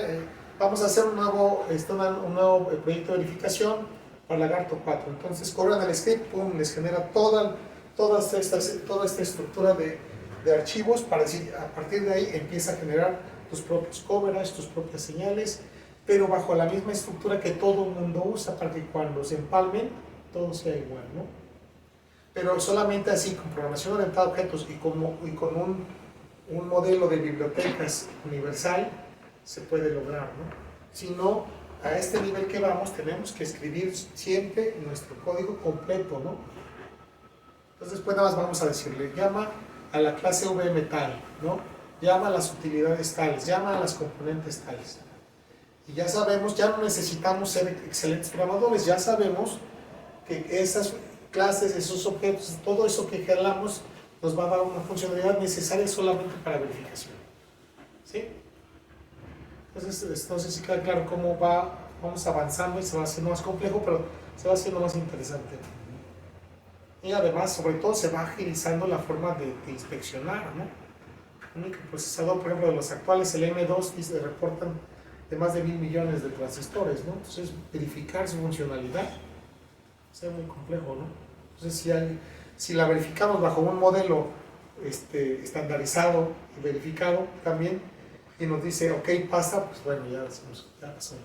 vamos a hacer un nuevo proyecto de verificación para Lagarto 4. Entonces corren el script, pum, les genera toda esta estructura de archivos para decir, a partir de ahí empieza a generar tus propios coverage, tus propias señales, pero bajo la misma estructura que todo el mundo usa para que cuando se empalmen todo sea igual, ¿no? Pero solamente así, con programación orientada a objetos y con un modelo de bibliotecas universal, se puede lograr, ¿no? Si no, a este nivel que vamos, tenemos que escribir siempre nuestro código completo, ¿no? Entonces, pues nada más vamos a decirle, llama a la clase VM tal, ¿no? Llama a las utilidades tales, llama a las componentes tales. Y ya sabemos, ya no necesitamos ser excelentes programadores, ya sabemos que esas clases, esos objetos, todo eso que generamos nos va a dar una funcionalidad necesaria solamente para verificación. ¿Sí? Entonces sí queda claro cómo vamos avanzando y se va haciendo más complejo, pero se va haciendo más interesante. Y además, sobre todo, se va agilizando la forma de inspeccionar, ¿no? Un microprocesador, por ejemplo, de los actuales, el M2, reportan de más de 1.000 millones de transistores, ¿no? Entonces, verificar su funcionalidad es muy complejo, ¿no? Entonces, si la verificamos bajo un modelo estandarizado y verificado también, y nos dice, ok, pasa, pues bueno, ya decimos, ya pasó, ¿no?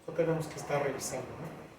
No tenemos que estar revisando, ¿no?